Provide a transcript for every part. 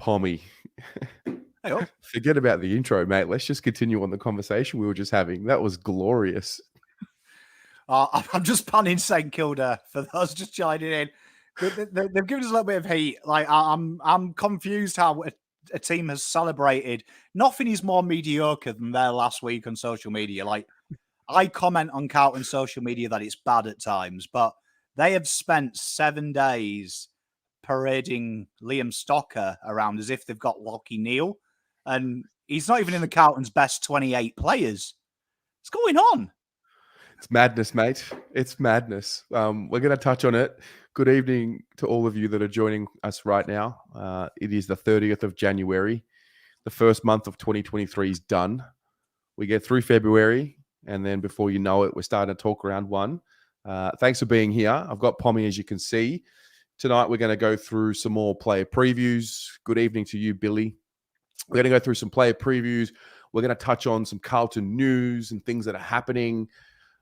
Pommy. Hey up. Forget about the intro, mate. Let's just continue on the conversation we were just having. That was glorious. I'm just panning St Kilda for those just joining in. They've given us a little bit of heat. Like I'm confused how a team has celebrated. Nothing is more mediocre than their last week on social media. Like I comment on Carlton social media that it's bad at times, but they have spent 7 days parading Liam Stocker around as if they've got Lachie Neal, and he's not even in the Carlton's best 28 players. What's going on? It's madness, mate. It's madness. We're going to touch on it. Good evening to all of you that are joining us right now. It is the 30th of January. The first month of 2023 is done. We get through February, and then before you know it, we're starting to talk round one. Thanks for being here. I've got Pommy, as you can see. Tonight, we're going to go through some more player previews. Good evening to you, Billy. We're going to go through some player previews. We're going to touch on some Carlton news and things that are happening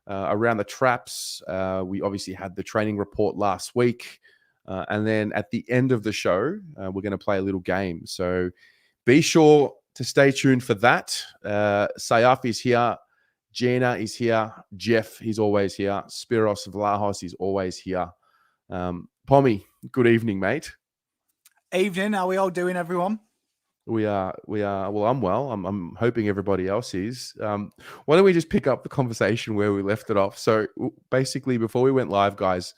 around the traps. We obviously had the training report last week. And then at the end of the show, we're going to play a little game. So be sure to stay tuned for that. Sayaf is here. Gina is here. Jeff, he's always here. Spiros Vlahos is always here. Pommy, good evening, mate. Evening. How are we all doing, everyone? We are. Well, I'm well. I'm hoping everybody else is. Why don't we just pick up the conversation where we left it off? So basically, before we went live, guys,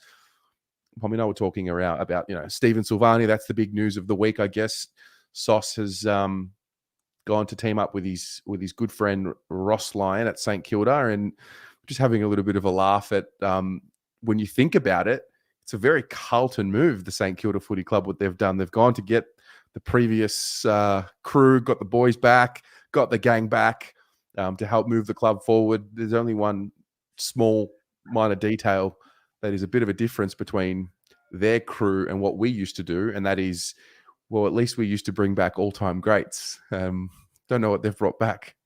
Pommy and I were talking about Stephen Silvani. That's the big news of the week, I guess. Sauce has gone to team up with his good friend Ross Lyon at St Kilda, and just having a little bit of a laugh at when you think about it. It's a very Carlton move, the St Kilda Footy Club, what they've done. They've gone to get the previous crew, got the boys back, got the gang back to help move the club forward. There's only one small minor detail that is a bit of a difference between their crew and what we used to do, and that is, well, at least we used to bring back all-time greats. Don't know what they've brought back.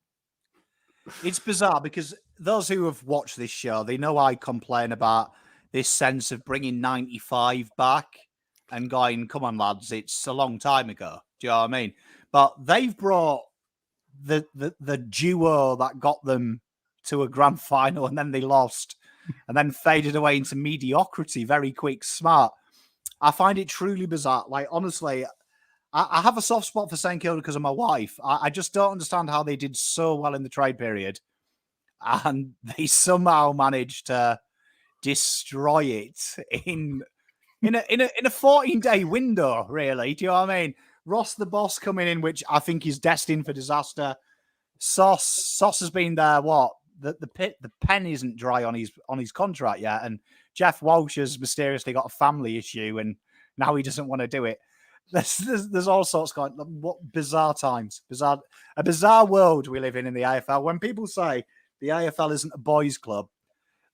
It's bizarre because those who have watched this show, they know I complain about this sense of bringing 95 back and going, come on, lads, it's a long time ago. Do you know what I mean? But they've brought the duo that got them to a grand final, and then they lost and then faded away into mediocrity very quick, smart. I find it truly bizarre. Like, honestly, I have a soft spot for St Kilda because of my wife. I just don't understand how they did so well in the trade period, and they somehow managed to destroy it in a 14-day window, really. Do you know what I mean? Ross the boss coming in, which I think is destined for disaster. Sauce has been there. What the pen isn't dry on his contract yet, and Jeff Walsh has mysteriously got a family issue, and now he doesn't want to do it. There's all sorts going. What bizarre times, a bizarre world we live in the AFL. When people say the AFL isn't a boys' club,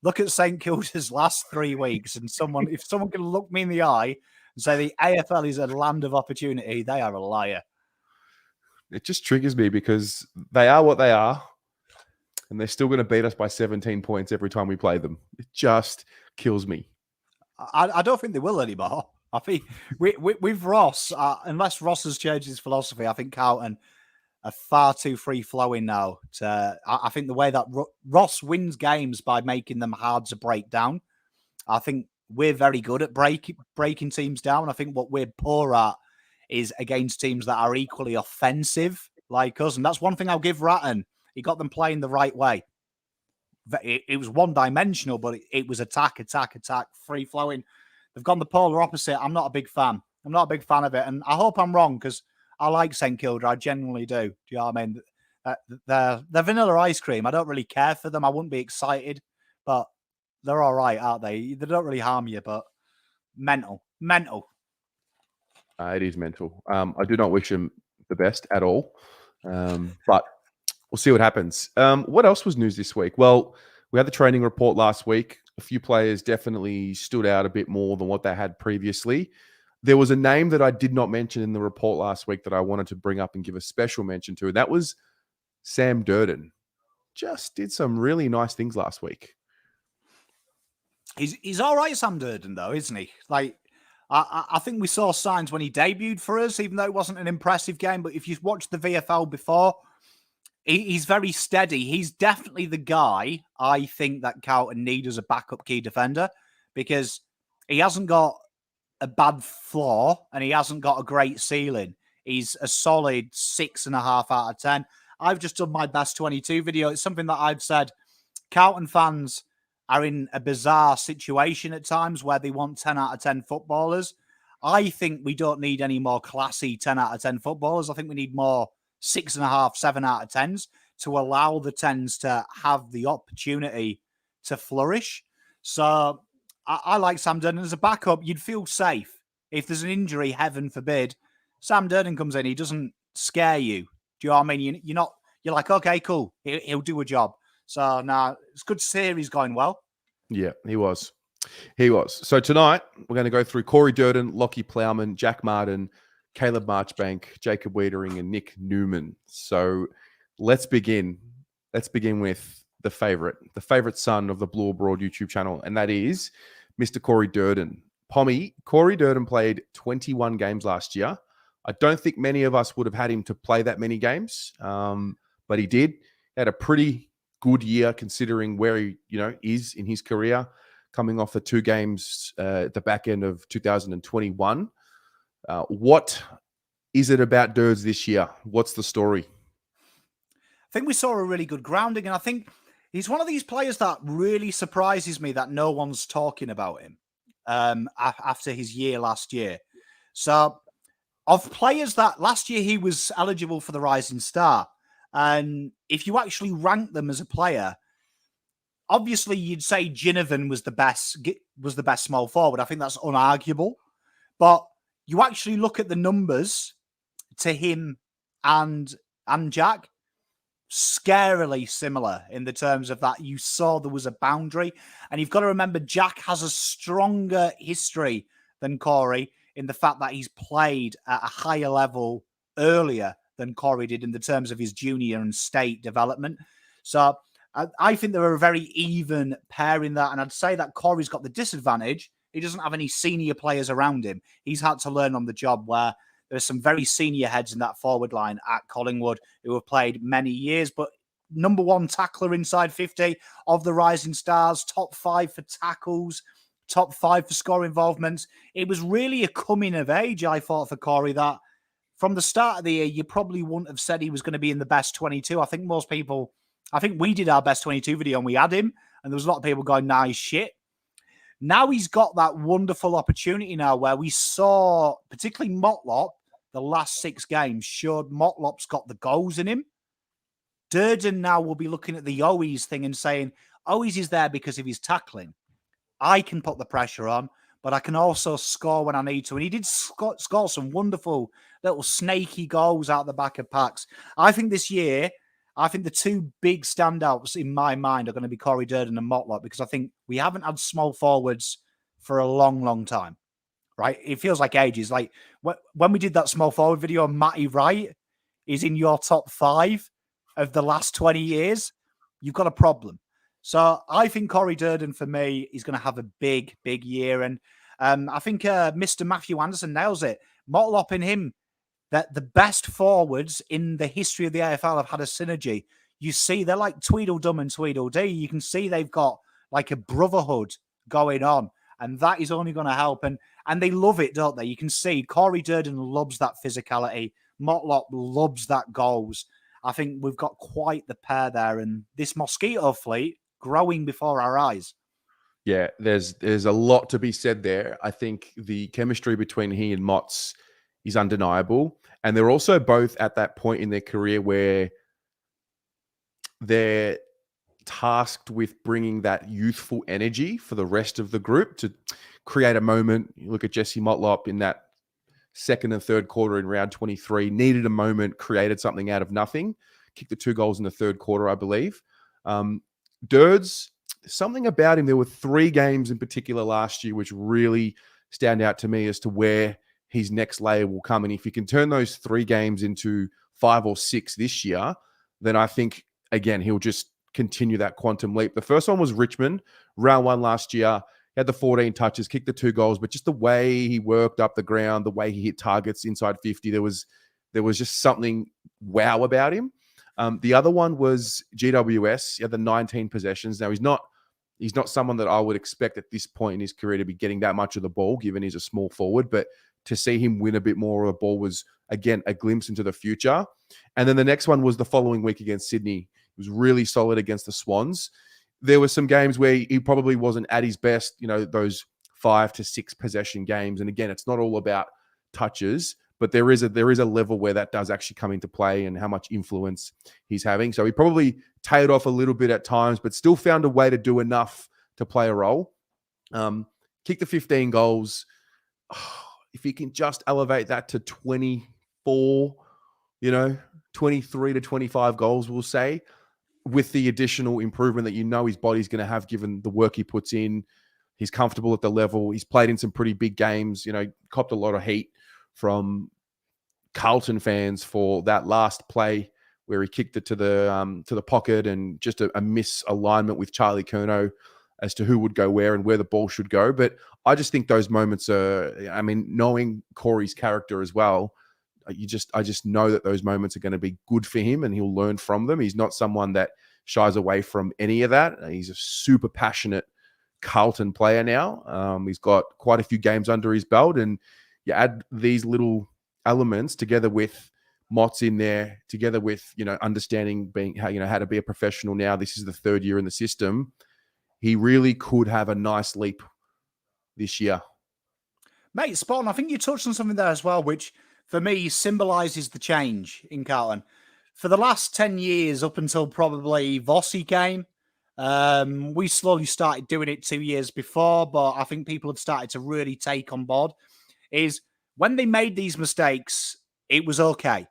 look at St Kilda's last 3 weeks, and if someone can look me in the eye and say the AFL is a land of opportunity, they are a liar. It just triggers me because they are what they are, and they're still going to beat us by 17 points every time we play them. It just kills me. I don't think they will anymore. I think with Ross, unless Ross has changed his philosophy, I think Carlton are far too free-flowing now. I think the way that Ross wins games by making them hard to break down. I think we're very good at breaking teams down. I think what we're poor at is against teams that are equally offensive like us. And that's one thing I'll give Ratton. He got them playing the right way. It was one-dimensional, but it was attack, free-flowing. They've gone the polar opposite. I'm not a big fan. I'm not a big fan of it. And I hope I'm wrong because I like St Kilda. I genuinely do. Do you know what I mean? They're vanilla ice cream. I don't really care for them. I wouldn't be excited, but they're all right, aren't they? They don't really harm you, but mental. It is mental. I do not wish him the best at all, but we'll see what happens. What else was news this week? Well, we had the training report last week. A few players definitely stood out a bit more than what they had previously. There was a name that I did not mention in the report last week that I wanted to bring up and give a special mention to, and that was Sam Durden. Just did some really nice things last week. He's all right, Sam Durden, though, isn't he? Like, I think we saw signs when he debuted for us, even though it wasn't an impressive game. But if you watched the VFL before, he's very steady. He's definitely the guy I think that Carlton need as a backup key defender, because he hasn't got a bad floor and he hasn't got a great ceiling. He's a solid 6.5 out of 10. I've just done my best 22 video. It's something that I've said. Carlton fans are in a bizarre situation at times where they want 10 out of 10 footballers. I think we don't need any more classy 10 out of 10 footballers. I think we need more 6.5, 7 out of 10s to allow the 10s to have the opportunity to flourish. So I like Sam Durden as a backup. You'd feel safe. If there's an injury, heaven forbid, Sam Durden comes in, he doesn't scare you. Do you know what I mean? You're like, okay, cool. He'll do a job. So now it's good to see he's going well. Yeah, he was. He was. So tonight we're going to go through Corey Durdin, Lachie Plowman, Jack Martin, Caleb Marchbank, Jacob Weitering, and Nic Newman. So let's begin. Let's begin with the favorite son of the Blue Abroad YouTube channel, and that is Mr. Corey Durdin. Pommy, Corey Durdin played 21 games last year. I don't think many of us would have had him to play that many games, but he did. He had a pretty good year considering where he is in his career, coming off the 2 games at the back end of 2021. What is it about Durds this year? What's the story? I think we saw a really good grounding, and I think he's one of these players that really surprises me that no one's talking about him after his year last year. So, of players that last year he was eligible for the Rising Star, and if you actually rank them as a player, obviously you'd say Ginnivan was the best small forward. I think that's unarguable, but you actually look at the numbers to him and Jack, scarily similar in the terms of that. You saw there was a boundary, and you've got to remember Jack has a stronger history than Corey in the fact that he's played at a higher level earlier than Corey did in the terms of his junior and state development. So I think they're a very even pair in that, and I'd say that Corey's got the disadvantage. He doesn't have any senior players around him. He's had to learn on the job, where there's some very senior heads in that forward line at Collingwood who have played many years, but number 1 tackler inside 50 of the Rising Stars, top 5 for tackles, top 5 for score involvements. It was really a coming of age, I thought, for Corey, that from the start of the year, you probably wouldn't have said he was going to be in the best 22. I think we did our best 22 video and we had him, and there was a lot of people going, nah, he's shit. Now he's got that wonderful opportunity now where we saw, particularly Motlop, the last 6 games showed Motlop's got the goals in him. Durden now will be looking at the Owies thing and saying, Owies is there because of his tackling. I can put the pressure on, but I can also score when I need to. And he did score some wonderful little snaky goals out the back of packs. I think this year, the 2 big standouts in my mind are going to be Corey Durden and Motlop, because I think we haven't had small forwards for a long, long time. Right? It feels like ages. Like when we did that small forward video, Matty Wright is in your top 5 of the last 20 years. You've got a problem. So I think Corey Durden, for me, is going to have a big, big year. And I think Mr. Matthew Anderson nails it. Motlop and him, that the best forwards in the history of the AFL have had a synergy. You see, they're like Tweedledum and Tweedledee. You can see they've got like a brotherhood going on, and that is only going to help. And they love it, don't they? You can see Corey Durden loves that physicality. Motlop loves that goals. I think we've got quite the pair there, and this mosquito fleet growing before our eyes. Yeah, there's a lot to be said there. I think the chemistry between he and Motts is undeniable. And they're also both at that point in their career where they're tasked with bringing that youthful energy for the rest of the group to create a moment. You look at Jesse Motlop in that 2nd and 3rd quarter in round 23, needed a moment, created something out of nothing, kicked the 2 goals in the 3rd quarter, I believe. Durds, something about him. There were 3 games in particular last year which really stand out to me as to where his next layer will come. And if he can turn those 3 games into 5 or 6 this year, then I think, again, he'll just continue that quantum leap. The first one was Richmond, round 1 last year. He had the 14 touches, kicked the 2 goals, but just the way he worked up the ground, the way he hit targets inside 50, there was just something wow about him. The other one was GWS. He had the 19 possessions. Now, he's not someone that I would expect at this point in his career to be getting that much of the ball, given he's a small forward. But to see him win a bit more of the ball was, again, a glimpse into the future. And then the next one was the following week against Sydney. He was really solid against the Swans. There were some games where he probably wasn't at his best, those 5 to 6 possession games. And again, it's not all about touches, but there is a level where that does actually come into play and how much influence he's having. So he probably tailed off a little bit at times, but still found a way to do enough to play a role. Kick the 15 goals. If he can just elevate that to 24, 23 to 25 goals, we'll say, with the additional improvement that his body's going to have given the work he puts in. He's comfortable at the level. He's played in some pretty big games, copped a lot of heat from Carlton fans for that last play where he kicked it to the pocket and just a misalignment with Charlie Curnow as to who would go where and where the ball should go. But I just think those moments knowing Corey's character as well, I just know that those moments are going to be good for him and he'll learn from them. He's not someone that shies away from any of that. He's a super passionate Carlton player now. He's got quite a few games under his belt, and you add these little elements together with Mott's in there, together with, understanding how to be a professional now. This is the 3rd year in the system. He really could have a nice leap this year. Mate, spot on. I think you touched on something there as well, which for me symbolises the change in Carlton. For the last 10 years, up until probably Vossi came, we slowly started doing it 2 years before, but I think people have started to really take on board, is when they made these mistakes, it was okay.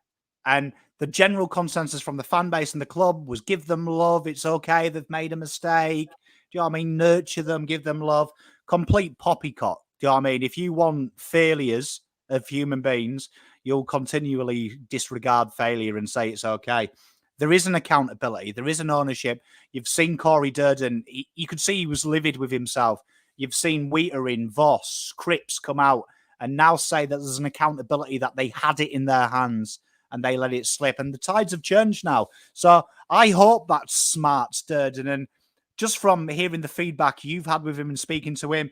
And the general consensus from the fan base and the club was give them love. It's okay. They've made a mistake. Do you know what I mean? Nurture them, give them love. Complete poppycock. Do you know what I mean? If you want failures of human beings, you'll continually disregard failure and say it's okay. There is an accountability. There is an ownership. You've seen Corey Durden. You could see he was livid with himself. You've seen Weitering, Voss, Cripps come out and now say that there's an accountability that they had it in their hands and they let it slip. And the tides have changed now. So I hope that's smart, Durden. And just from hearing the feedback you've had with him and speaking to him,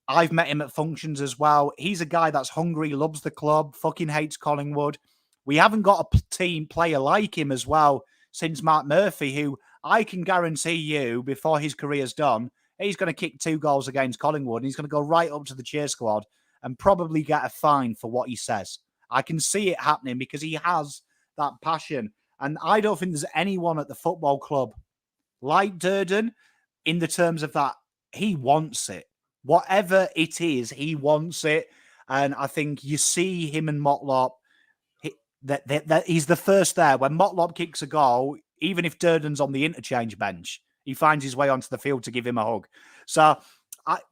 I've met him at functions as well. He's a guy that's hungry, loves the club, fucking hates Collingwood. We haven't got a team player like him as well since Mark Murphy, who I can guarantee you before his career's done, he's going to kick 2 goals against Collingwood and he's going to go right up to the cheer squad and probably get a fine for what he says. I can see it happening because he has that passion. And I don't think there's anyone at the football club like Durden in the terms of that. He wants it. Whatever it is, he wants it. And I think you see him and Motlop, that he's the first there. When Motlop kicks a goal, even if Durden's on the interchange bench, he finds his way onto the field to give him a hug. So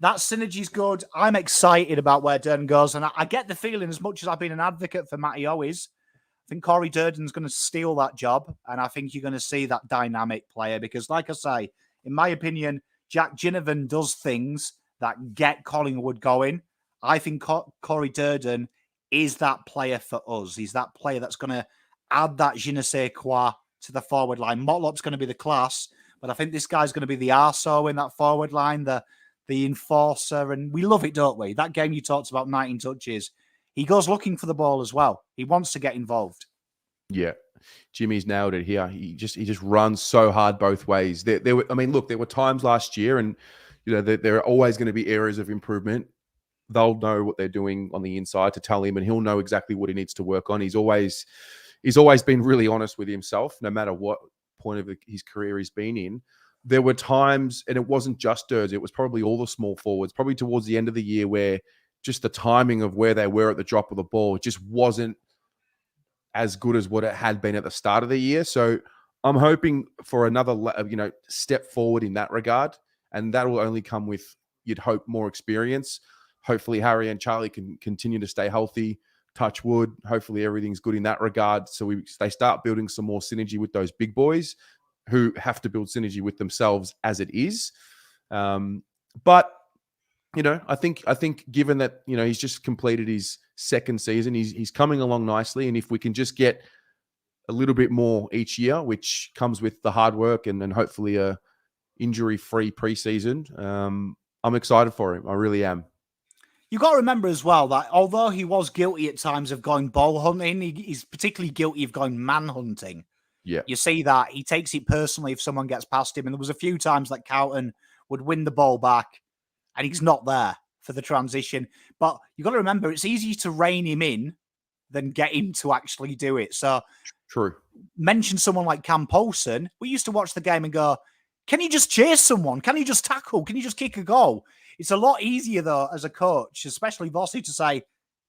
that synergy's good. I'm excited about where Durden goes. And I get the feeling, as much as I've been an advocate for Matty Owies, I think Corey Durden's going to steal that job. And I think you're going to see that dynamic player because, like I say, in my opinion, Jack Ginnivan does things that get Collingwood going. I think Corey Durden is that player for us. He's that player that's going to add that je ne sais quoi to the forward line. Motlop's going to be the class, but I think this guy's going to be the arsehole in that forward line, the enforcer, and we love it, don't we? That game you talked about, 19 touches, he goes looking for the ball as well. He wants to get involved. Yeah. Jimmy's nailed it here. He just runs so hard both ways. There were times last year, and there are always going to be areas of improvement. They'll know what they're doing on the inside to tell him, and he'll know exactly what he needs to work on. He's always been really honest with himself, no matter what point of his career he's been in. There were times, and it wasn't just Durds, it was probably all the small forwards, probably towards the end of the year, where just the timing of where they were at the drop of the ball just wasn't as good as what it had been at the start of the year. So I'm hoping for another, step forward in that regard, and that will only come with, you'd hope, more experience. Hopefully Harry and Charlie can continue to stay healthy. Touch wood. Hopefully everything's good in that regard. So they start building some more synergy with those big boys who have to build synergy with themselves as it is. But I think given that, he's just completed his second season, he's coming along nicely. And if we can just get a little bit more each year, which comes with the hard work and hopefully a injury-free preseason, I'm excited for him. I really am. You've got to remember as well that although he was guilty at times of going ball hunting, he's particularly guilty of going man hunting. Yeah. You see that he takes it personally if someone gets past him. And there was a few times that Carlton would win the ball back and he's not there for the transition. But you've got to remember, it's easier to rein him in than get him to actually do it. So true. Mention someone like Cam Paulson. We used to watch the game and go, can you just chase someone? Can you just tackle? Can you just kick a goal? It's a lot easier, though, as a coach, especially Vossi, to say,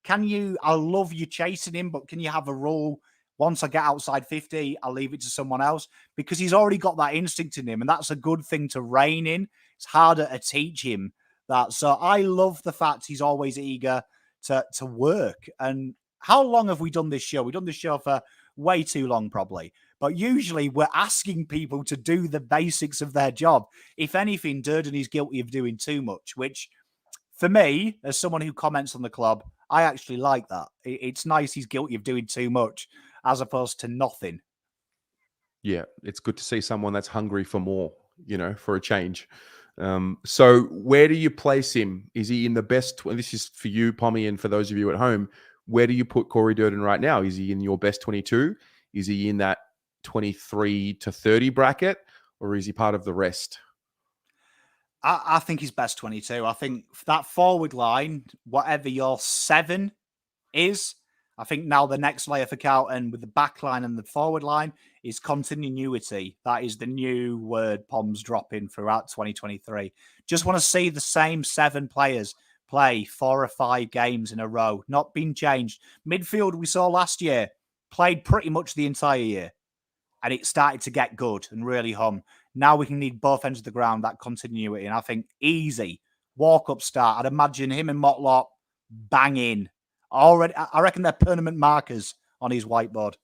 I love you chasing him, but can you have a rule? Once I get outside 50, I'll leave it to someone else, because he's already got that instinct in him. And that's a good thing to rein in. It's harder to teach him that. So I love the fact he's always eager to work. And how long have we done this show? We've done this show for way too long, probably. But usually we're asking people to do the basics of their job. If anything, Durden is guilty of doing too much, which for me, as someone who comments on the club, I actually like that. It's nice he's guilty of doing too much as opposed to nothing. Yeah, it's good to see someone that's hungry for more, for a change. So where do you place him? Is he in the best? This is for you, Pommy, and for those of you at home. Where do you put Corey Durdin right now? Is he in your best 22? Is he in that 23 to 30 bracket, or is he part of the rest? I think he's best 22. I think that forward line, whatever your 7 is, I think now the next layer for Carlton with the back line and the forward line is continuity. That is the new word Pom's dropping throughout 2023. Just want to see the same 7 players play 4 or 5 games in a row, not being changed. Midfield we saw last year played pretty much the entire year, and it started to get good and really hum. Now we can need both ends of the ground, that continuity, and I think easy walk-up start. I'd imagine him and Motlop bang in. Already, I reckon they're permanent markers on his whiteboard.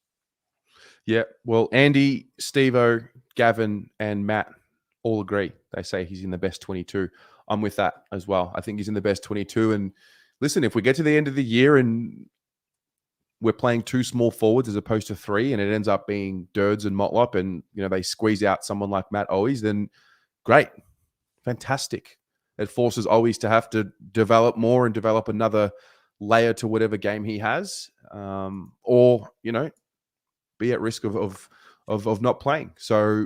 Yeah, well, Andy, Steve-O, Gavin, and Matt all agree. They say he's in the best 22. I'm with that as well. I think he's in the best 22. And listen, if we get to the end of the year and we're playing 2 small forwards as opposed to 3, and it ends up being Durds and Motlop, and they squeeze out someone like Matt Owies, then great, fantastic. It forces Owies to have to develop more and develop another layer to whatever game he has, or be at risk of not playing. So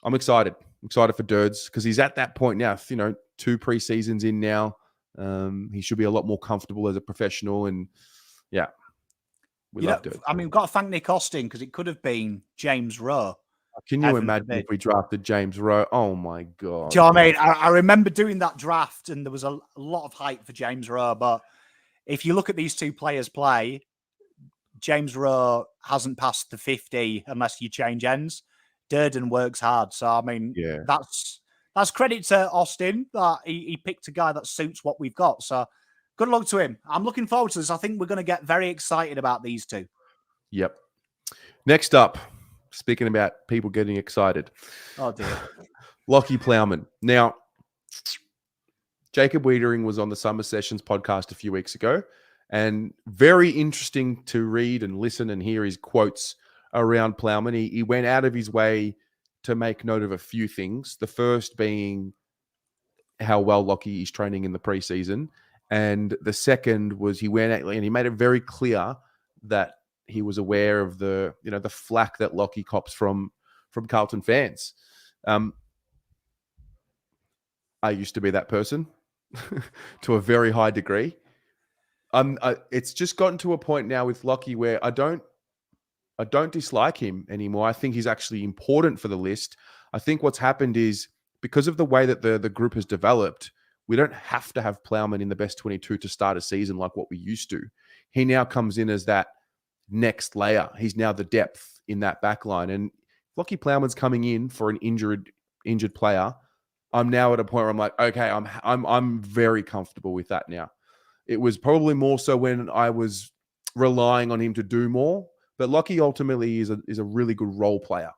I'm excited for Durds, because he's at that point now. 2 preseasons in now, he should be a lot more comfortable as a professional, and yeah. We love Durden. I mean, we've got to thank Nick Austin, because it could have been James Rowe. Can you imagine if we drafted James Rowe? Oh my God. Do you know what I mean? I remember doing that draft and there was a lot of hype for James Rowe. But if you look at these 2 players play, James Rowe hasn't passed the 50 unless you change ends. Durden works hard. So, I mean, yeah, that's credit to Austin that he picked a guy that suits what we've got. So, good luck to him. I'm looking forward to this. I think we're going to get very excited about these 2. Yep. Next up, speaking about people getting excited. Oh, dear. Lachie Plowman. Now, Jacob Weitering was on the Summer Sessions podcast a few weeks ago, and very interesting to read and listen and hear his quotes around Plowman. He went out of his way to make note of a few things. The first being how well Lachie is training in the preseason. And the second was he went out and he made it very clear that he was aware of the flack that Lachie cops from Carlton fans. I used to be that person to a very high degree. It's just gotten to a point now with Lachie where I don't dislike him anymore. I think he's actually important for the list. I think what's happened is, because of the way that the group has developed, we don't have to have Plowman in the best 22 to start a season like what we used to. He now comes in as that next layer. He's now the depth in that back line. And Lachie Plowman's coming in for an injured player. I'm now at a point where I'm like, okay, I'm very comfortable with that now. It was probably more so when I was relying on him to do more. But Lachie ultimately is a really good role player.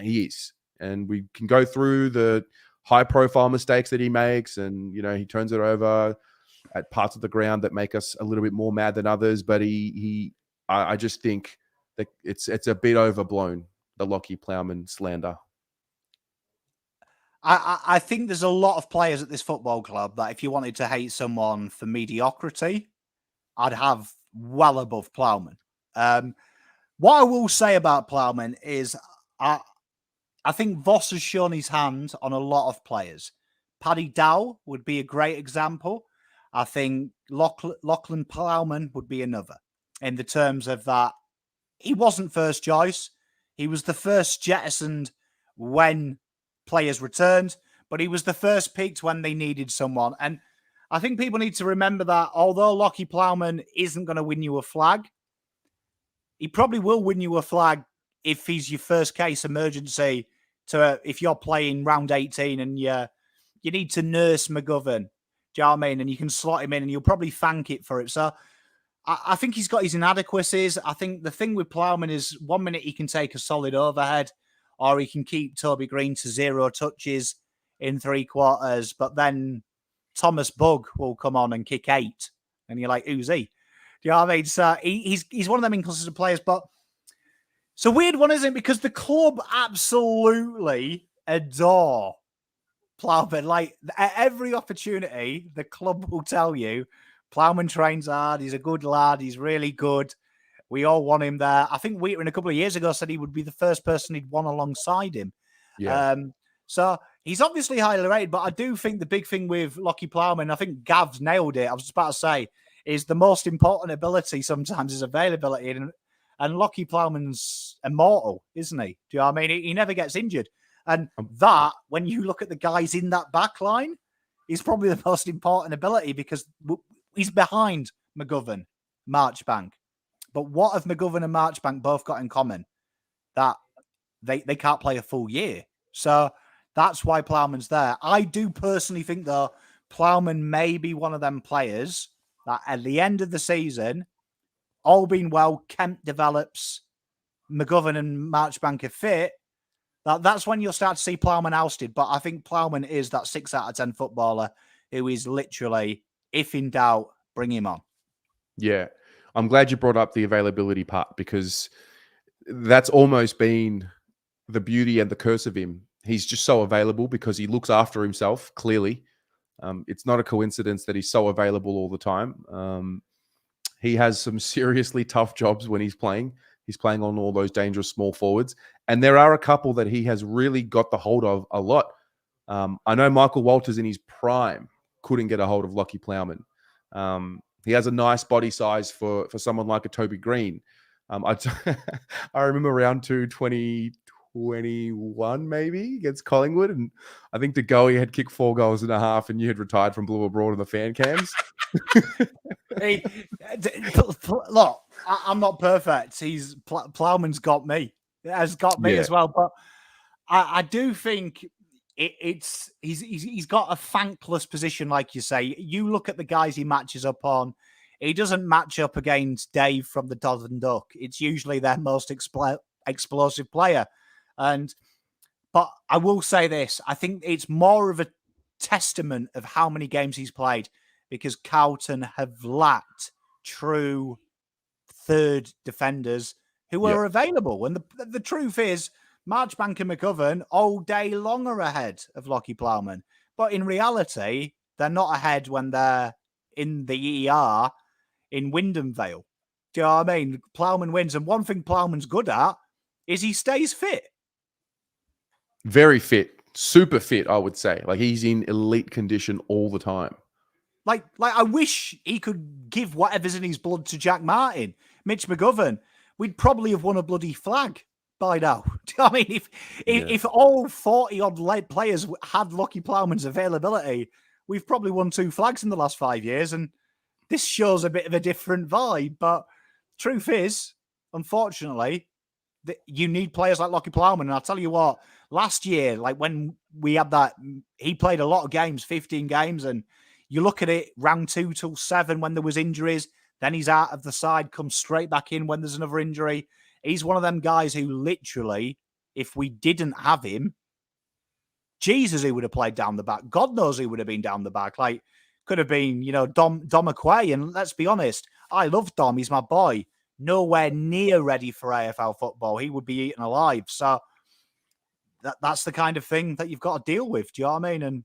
He is. And we can go through the high-profile mistakes that he makes, and he turns it over at parts of the ground that make us a little bit more mad than others. But I just think that it's a bit overblown, the Lachie Plowman slander. I think there's a lot of players at this football club that if you wanted to hate someone for mediocrity, I'd have well above Plowman. What I will say about Plowman is I think Voss has shown his hand on a lot of players. Paddy Dow would be a great example. I think Lachlan Plowman would be another in the terms of that he wasn't first choice. He was the first jettisoned when players returned, but he was the first picked when they needed someone. And I think people need to remember that although Lachie Plowman isn't going to win you a flag, he probably will win you a flag if he's your first case emergency if you're playing round 18 and you need to nurse McGovern. Do you know what I mean? And you can slot him in and you'll probably thank it for it. So I think he's got his inadequacies. I think the thing with Plowman is 1 minute he can take a solid overhead or he can keep Toby Green to 0 touches in 3 quarters. But then Thomas Bugg will come on and kick 8. And you're like, who's he? Do you know what I mean? So he's one of them inconsistent players. But it's a weird one, isn't it? Because the club absolutely adore Plowman. Like, at every opportunity, the club will tell you, Plowman trains hard. He's a good lad. He's really good. We all want him there. I think Weitering a couple of years ago said he would be the first person he'd want alongside him. Yeah. So he's obviously highly rated, but I do think the big thing with Lachie Plowman, I think Gav's nailed it. I was just about to say, is the most important ability sometimes is availability. And Lachie Plowman's immortal, isn't he? Do you know what I mean? He never gets injured. And that, when you look at the guys in that back line, is probably the most important ability because he's behind McGovern, Marchbank. But what have McGovern and Marchbank both got in common? That they can't play a full year. So that's why Plowman's there. I do personally think, though, Plowman may be one of them players that at the end of the season, all being well, Kemp develops, McGovern and Marchbank are fit, that's when you'll start to see Plowman ousted. But I think Plowman is that 6 out of 10 footballer who is literally, if in doubt, bring him on. Yeah. I'm glad you brought up the availability part because that's almost been the beauty and the curse of him. He's just so available because he looks after himself, clearly. It's not a coincidence that he's so available all the time. He has some seriously tough jobs when he's playing. He's playing on all those dangerous small forwards. And there are a couple that he has really got the hold of a lot. I know Michael Walters in his prime couldn't get a hold of Lachie Plowman. He has a nice body size for someone like a Toby Green. I remember round 2, 2021 maybe against Collingwood, and I think De Goey had kicked 4 goals and a half, and you had retired from Blue Abroad in the fan cams. Hey, look, I'm not perfect. Plowman's got me. It has got me as well, but I do think he's got a thankless position, like you say. You look at the guys he matches up on. He doesn't match up against Dave from the Durdin Duck. It's usually their most explosive player. But I will say this. I think it's more of a testament of how many games he's played because Carlton have lacked true third defenders who are available. And the truth is, Marchbank and McGovern all day long are ahead of Lachie Plowman. But in reality, they're not ahead when they're in the ER in Wyndham Vale. Do you know what I mean? Plowman wins. And one thing Plowman's good at is he stays fit. Very fit. Super fit, I would say. Like, he's in elite condition all the time. Like I wish he could give whatever's in his blood to Jack Martin, Mitch McGovern. We'd probably have won a bloody flag by now. Do you know what I mean? If all 40-odd players had Lachie Plowman's availability, we've probably won 2 flags in the last 5 years, and this shows a bit of a different vibe. But truth is, unfortunately, you need players like Lachie Plowman. And I'll tell you what, last year, like when we had that, he played a lot of games, 15 games, and you look at it, round 2 till 7 when there was injuries, then he's out of the side, comes straight back in when there's another injury. He's one of them guys who literally, if we didn't have him, Jesus, who would have played down the back. God knows who would have been down the back. Like, could have been, Dom McQuay. And let's be honest, I love Dom. He's my boy. Nowhere near ready for AFL football. He would be eaten alive. So that's the kind of thing that you've got to deal with. Do you know what I mean? And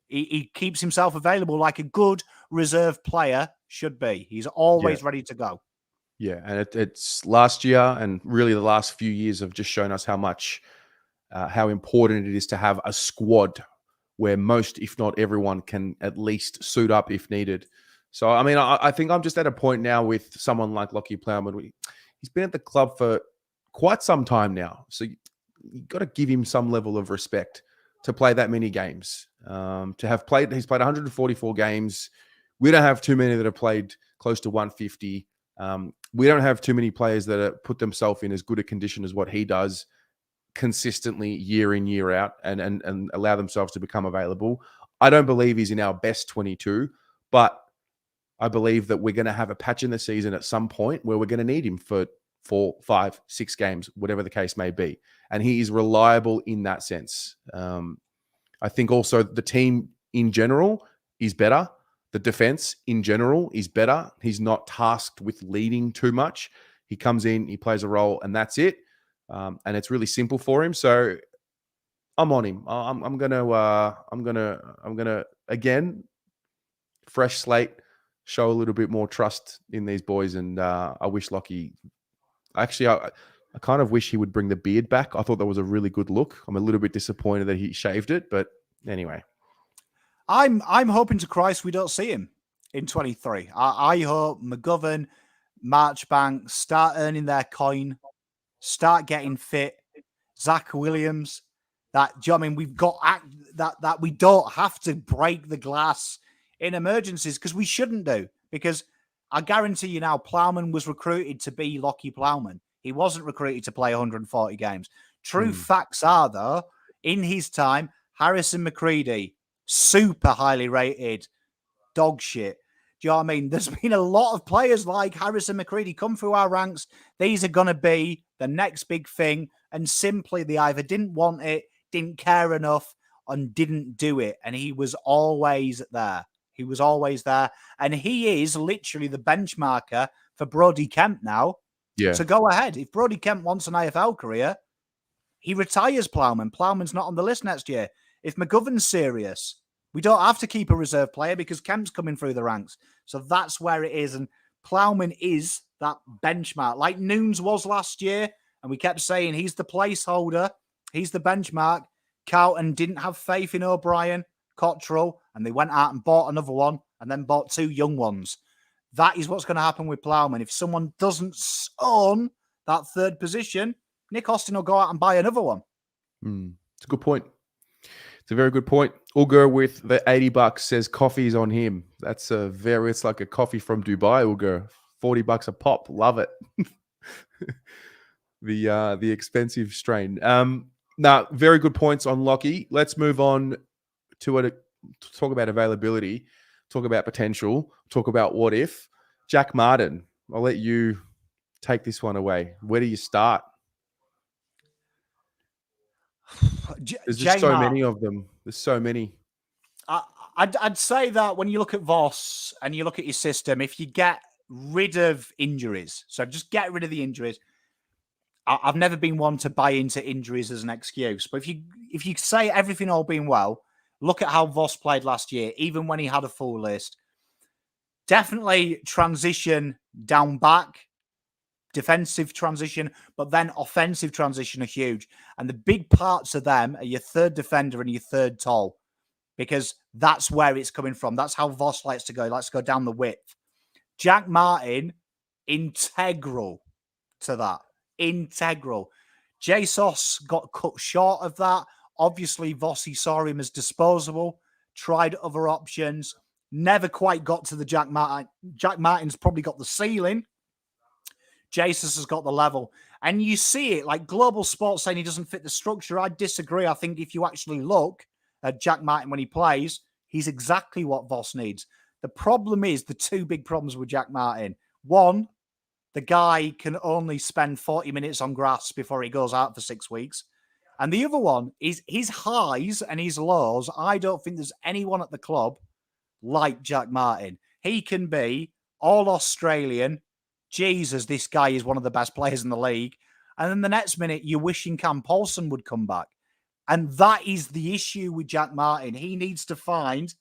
he keeps himself available like a good reserve player should be. He's always ready to go. Yeah, and it's last year and really the last few years have just shown us how important it is to have a squad where most, if not everyone, can at least suit up if needed. So, I mean, I think I'm just at a point now with someone like Lachie Plowman. He's been at the club for quite some time now. So you've got to give him some level of respect to play that many games. He's played 144 games. We don't have too many that have played close to 150. We don't have too many players that have put themselves in as good a condition as what he does consistently year in, year out and allow themselves to become available. I don't believe he's in our best 22, but I believe that we're going to have a patch in the season at some point where we're going to need him for 4, 5, 6 games, whatever the case may be. And he is reliable in that sense. I think also the team in general is better. The defense in general is better. He's not tasked with leading too much. He comes in, he plays a role, and that's it. And it's really simple for him. So I'm on him. I'm gonna again, fresh slate, show a little bit more trust in these boys. And I wish Lachie. Actually, I kind of wish he would bring the beard back. I thought that was a really good look. I'm a little bit disappointed that he shaved it, but anyway. I'm hoping to Christ we don't see him in 23. I hope McGovern, Marchbank start earning their coin, start getting fit. Zach Williams, do you know what I mean? We've got that we don't have to break the glass in emergencies because we shouldn't do. Because I guarantee you now, Plowman was recruited to be Lachie Plowman. He wasn't recruited to play 140 games. True facts are, though, in his time, Harrison McCready, super highly rated, dog shit. Do you know what I mean? There's been a lot of players like Harrison McCready come through our ranks. These are going to be the next big thing. And simply they either didn't want it, didn't care enough, and didn't do it. And he was always there. He was always there. And he is literally the benchmarker for Brodie Kemp now. Yeah. So go ahead. If Brodie Kemp wants an AFL career, he retires Plowman. Plowman's not on the list next year. If McGovern's serious, we don't have to keep a reserve player because Kemp's coming through the ranks. So that's where it is. And Plowman is that benchmark, like Nunes was last year. And we kept saying he's the placeholder. He's the benchmark. Carlton didn't have faith in O'Brien, Cottrell, and they went out and bought another one and then bought 2 young ones. That is what's going to happen with Plowman. If someone doesn't own that third position, Nick Austin will go out and buy another one. It's a good point. It's a very good point. Ugur with the $80 says coffee's on him. That's it's like a coffee from Dubai, Ugur. $40 a pop. Love it. The expensive strain. Now, very good points on Lachie. Let's move on to talk about availability, talk about potential, talk about what if. Jack Martin, I'll let you take this one away. Where do you start? There's just so many of them. There's so many. I'd say that when you look at Voss and you look at your system, if you get rid of injuries, so just get rid of the injuries. I've never been one to buy into injuries as an excuse, but if you say everything all being well, look at how Voss played last year, even when he had a full list. Definitely transition down back, defensive transition, but then offensive transition are huge. And the big parts of them are your third defender and your third tall, because that's where it's coming from. That's how Voss likes to go. He likes to go down the width. Jack Martin, integral to that. Integral. Jesus got cut short of that. Obviously, Vossi saw him as disposable, tried other options, never quite got to the Jack Martin. Jack Martin's probably got the ceiling. Jesus has got the level. And you see it, like Global Sports saying he doesn't fit the structure. I disagree. I think if you actually look at Jack Martin when he plays, he's exactly what Voss needs. The problem is the 2 big problems with Jack Martin. One, the guy can only spend 40 minutes on grass before he goes out for 6 weeks. And the other one is his highs and his lows. I don't think there's anyone at the club like Jack Martin. He can be all Australian. Jesus, this guy is one of the best players in the league. And then the next minute, you're wishing Cam Paulson would come back. And that is the issue with Jack Martin. He needs to find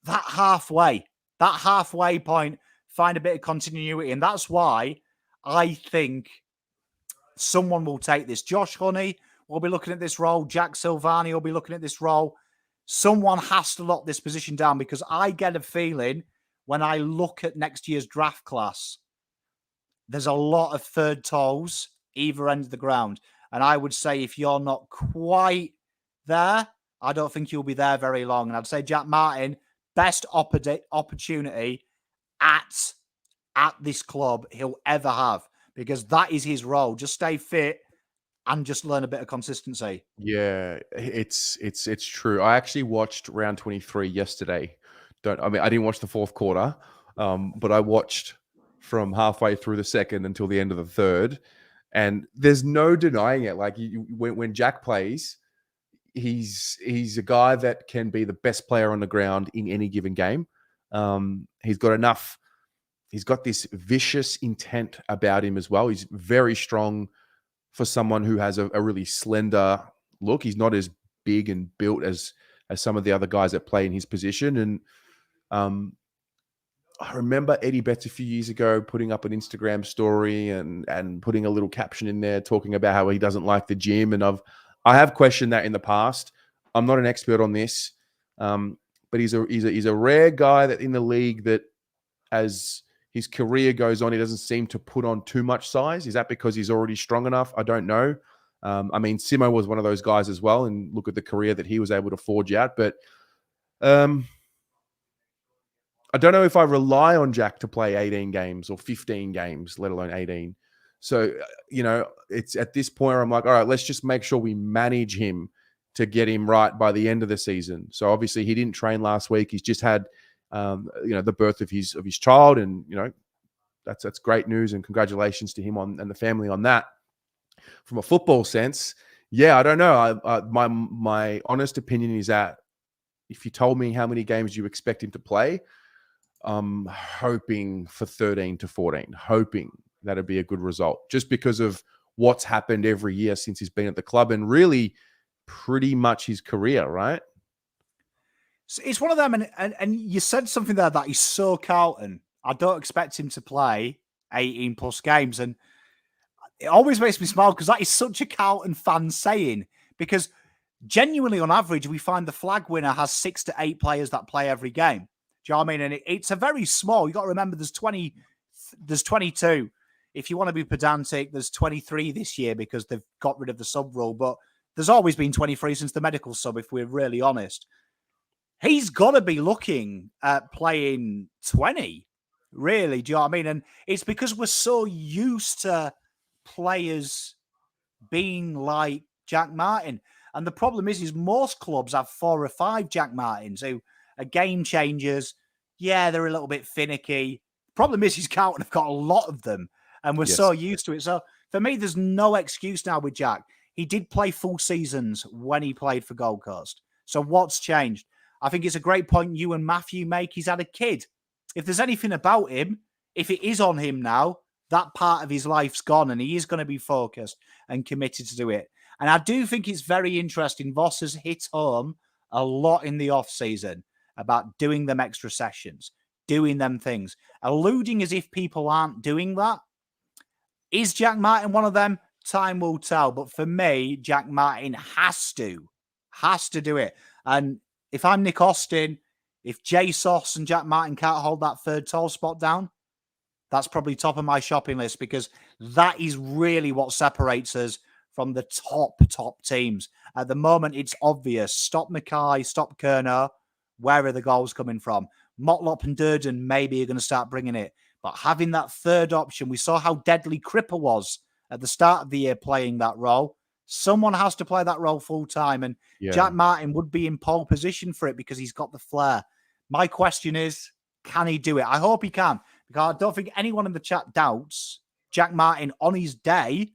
that halfway point, find a bit of continuity. And that's why I think someone will take this. Josh Honey will be looking at this role. Jack Silvani will be looking at this role. Someone has to lock this position down, because I get a feeling when I look at next year's draft class, there's a lot of third toes either end of the ground. And I would say if you're not quite there, I don't think you'll be there very long. And I'd say Jack Martin, best opportunity at this club he'll ever have, because that is his role. Just stay fit and just learn a bit of consistency. Yeah, it's true. I actually watched round 23 yesterday. I didn't watch the fourth quarter, but I watched from halfway through the second until the end of the third, and there's no denying it. Like when Jack plays, he's a guy that can be the best player on the ground in any given game. He's got enough. He's got this vicious intent about him as well. He's very strong for someone who has a really slender look. He's not as big and built as some of the other guys that play in his position. And I remember Eddie Betts a few years ago putting up an Instagram story and putting a little caption in there talking about how he doesn't like the gym. And I have questioned that in the past. I'm not an expert on this, but he's a rare guy that in the league that, as his career goes on, he doesn't seem to put on too much size. Is that because he's already strong enough? I don't know. Simo was one of those guys as well, and look at the career that he was able to forge out. But I don't know if I rely on Jack to play 18 games or 15 games, let alone 18. So, it's at this point where I'm like, all right, let's just make sure we manage him to get him right by the end of the season. So obviously he didn't train last week. He's just had the birth of his child, and that's great news, and congratulations to him and the family on that. From a football sense, yeah, I don't know. My honest opinion is that if you told me how many games you expect him to play, I'm hoping for 13 to 14, hoping that'd be a good result, just because of what's happened every year since he's been at the club, and really pretty much his career, right? It's one of them, and you said something there that is so Carlton. I don't expect him to play 18 plus games, and it always makes me smile because that is such a Carlton fan saying, because genuinely on average, we find the flag winner has 6 to 8 players that play every game. Do you know what I mean? And it's a very small, you got to remember there's 22. If you want to be pedantic, there's 23 this year because they've got rid of the sub rule, but there's always been 23 since the medical sub, if we're really honest. He's got to be looking at playing 20, really. Do you know what I mean? And it's because we're so used to players being like Jack Martin. And the problem is most clubs have 4 or 5 Jack Martins who are game changers. Yeah, they're a little bit finicky. Problem is Carlton have got a lot of them, and we're so used to it. So for me, there's no excuse now with Jack. He did play full seasons when he played for Gold Coast. So what's changed? I think it's a great point you and Matthew make. He's had a kid. If there's anything about him, if it is on him now, that part of his life's gone, and he is going to be focused and committed to do it. And I do think it's very interesting. Voss has hit home a lot in the off-season about doing them extra sessions, doing them things, alluding as if people aren't doing that. Is Jack Martin one of them? Time will tell. But for me, Jack Martin has to do it. And if I'm Nick Austin, if Jay Sauce and Jack Martin can't hold that third tall spot down, that's probably top of my shopping list, because that is really what separates us from the top teams. At the moment, it's obvious. Stop Mackay, stop Kerner. Where are the goals coming from? Motlop and Durden maybe are going to start bringing it. But having that third option, we saw how deadly Cripper was at the start of the year playing that role. Someone has to play that role full time. And Jack Martin would be in pole position for it because he's got the flair. My question is, can he do it? I hope he can, because I don't think anyone in the chat doubts Jack Martin on his day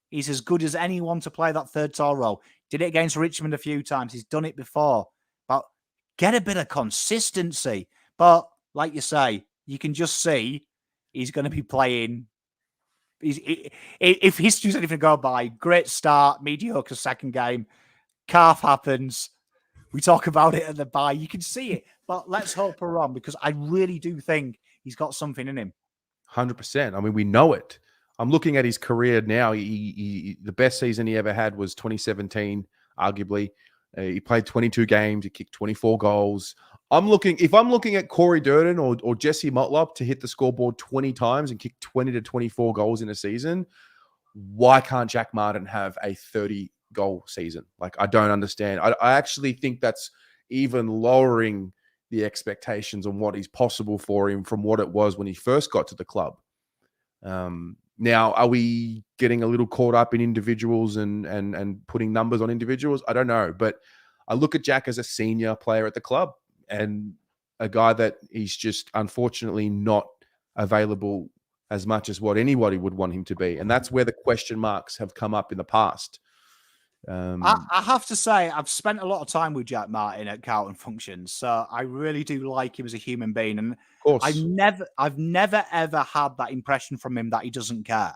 He's as good as anyone to play that third tall role. Did it against Richmond a few times. He's done it before. But get a bit of consistency. But like you say, you can just see he's going to be playing. If history's anything to go by, great start, mediocre second game, calf happens. We talk about it at the bye. You can see it. But let's hope we're wrong, because I really do think he's got something in him. 100%. I mean, we know it. I'm looking at his career now. The best season he ever had was 2017, arguably. He played 22 games. He kicked 24 goals. If I'm looking at Corey Durden or Jesse Motlop to hit the scoreboard 20 times and kick 20 to 24 goals in a season, why can't Jack Martin have a 30-goal season? Like, I don't understand. I actually think that's even lowering the expectations on what is possible for him from what it was when he first got to the club. Now, are we getting a little caught up in individuals and putting numbers on individuals? I don't know. But I look at Jack as a senior player at the club and a guy that he's just unfortunately not available as much as what anybody would want him to be. And that's where the question marks have come up in the past. I have to say, I've spent a lot of time with Jack Martin at Carlton functions, so I really do like him as a human being. And of course, I've never ever had that impression from him that he doesn't care.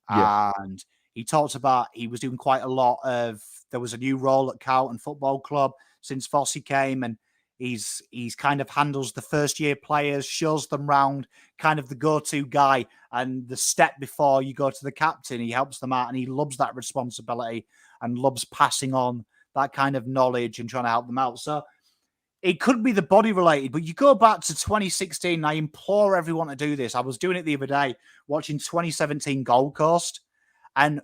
Yeah. And he talked about he was doing quite a lot of. There was a new role at Carlton Football Club since Fossey came, and he's kind of handles the first year players, shows them round, kind of the go-to guy, and the step before you go to the captain, he helps them out, and he loves that responsibility and loves passing on that kind of knowledge and trying to help them out. So it could be the body related, but you go back to 2016, and I implore everyone to do this. I was doing it the other day, watching 2017 Gold Coast, and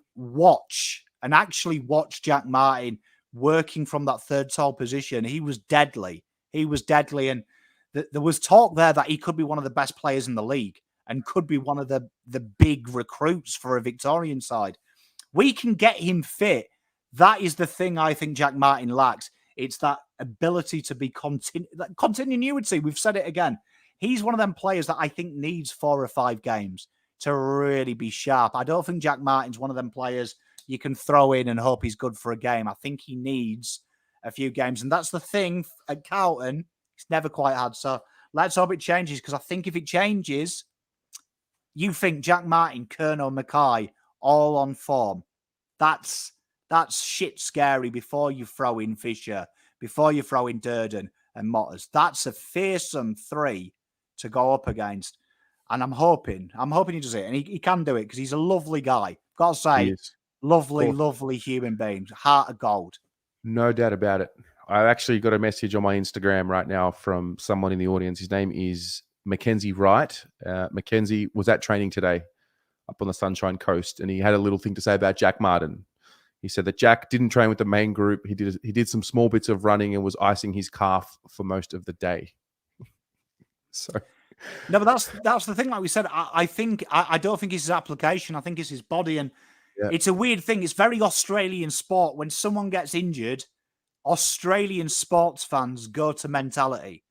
actually watch Jack Martin working from that third tall position. He was deadly. And there was talk there that he could be one of the best players in the league and could be one of the big recruits for a Victorian side. We can get him fit. That is the thing I think Jack Martin lacks. It's that ability to be continuity. We've said it again. He's one of them players that I think needs 4 or 5 games to really be sharp. I don't think Jack Martin's one of them players you can throw in and hope he's good for a game. I think he needs a few games. And that's the thing at Carlton, he's never quite had. So let's hope it changes, because I think if it changes, you think Jack Martin, Kerno, Mackay, all on form. That's shit scary before you throw in Fisher, before you throw in Durden and Motters. That's a fearsome 3 to go up against. And I'm hoping he does it. And he can do it, because he's a lovely guy. Got to say, lovely human being. Heart of gold. No doubt about it. I actually got a message on my Instagram right now from someone in the audience. His name is Mackenzie Wright. Mackenzie was at training today up on the Sunshine Coast, and he had a little thing to say about Jack Martin. He said that Jack didn't train with the main group. He did some small bits of running and was icing his calf for most of the day. So, no, but that's the thing. Like we said, I don't think it's his application. I think it's his body, and it's a weird thing. It's very Australian sport. When someone gets injured, Australian sports fans go to mentality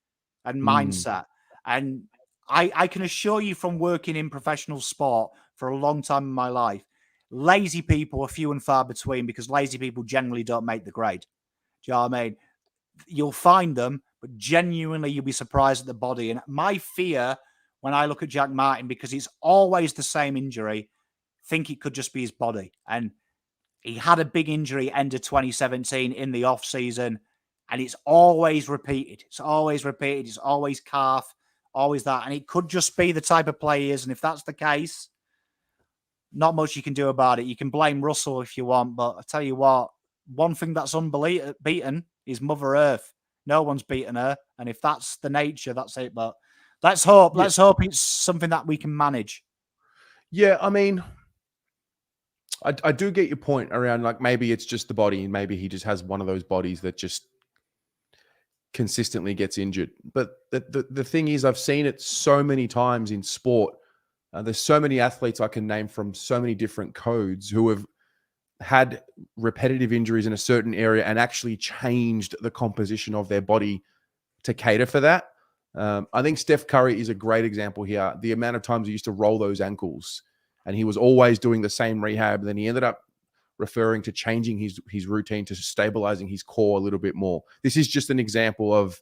and mindset. And I can assure you, from working in professional sport for a long time in my life, lazy people are few and far between, because lazy people generally don't make the grade. Do you know what I mean? You'll find them, but genuinely you'll be surprised at the body. And my fear when I look at Jack Martin, because it's always the same injury, think it could just be his body. And he had a big injury end of 2017 in the off season, and it's always repeated. It's always calf, always that. And it could just be the type of player he is. And if that's the case, not much you can do about it. You can blame Russell if you want, but I tell you what, one thing that's unbeaten is Mother Earth. No one's beaten her. And if that's the nature, that's it. But let's hope. Yeah. Let's hope it's something that we can manage. Yeah, I mean, I do get your point around, like, maybe it's just the body, and maybe he just has one of those bodies that just consistently gets injured. But the thing is, I've seen it so many times in sport. There's so many athletes I can name from so many different codes who have had repetitive injuries in a certain area and actually changed the composition of their body to cater for that. I think Steph Curry is a great example here. The amount of times he used to roll those ankles, and he was always doing the same rehab. Then he ended up referring to changing his routine to stabilizing his core a little bit more. This is just an example of,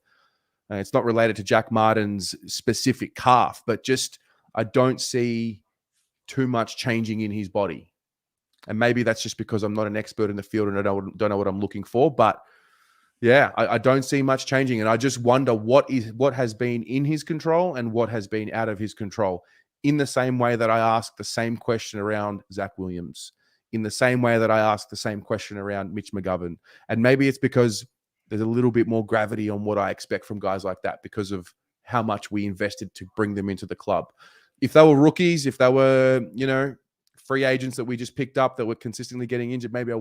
it's not related to Jack Martin's specific calf, but just I don't see too much changing in his body. And maybe that's just because I'm not an expert in the field and I don't know what I'm looking for. But yeah, I don't see much changing. And I just wonder what has been in his control and what has been out of his control. In the same way that I asked the same question around Zach Williams, in the same way that I asked the same question around Mitch McGovern. And maybe it's because there's a little bit more gravity on what I expect from guys like that because of how much we invested to bring them into the club. If they were rookies, if they were, free agents that we just picked up that were consistently getting injured, maybe I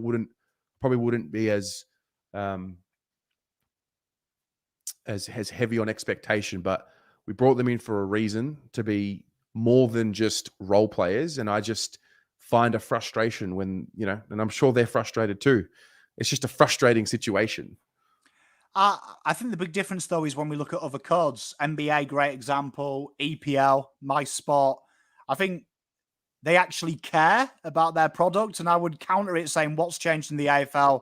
probably wouldn't be as heavy on expectation. But we brought them in for a reason, to be more than just role players. And I just find a frustration when, and I'm sure they're frustrated too. It's just a frustrating situation. I think the big difference, though, is when we look at other codes. NBA, great example. EPL, my sport. I think they actually care about their product. And I would counter it saying what's changed in the AFL,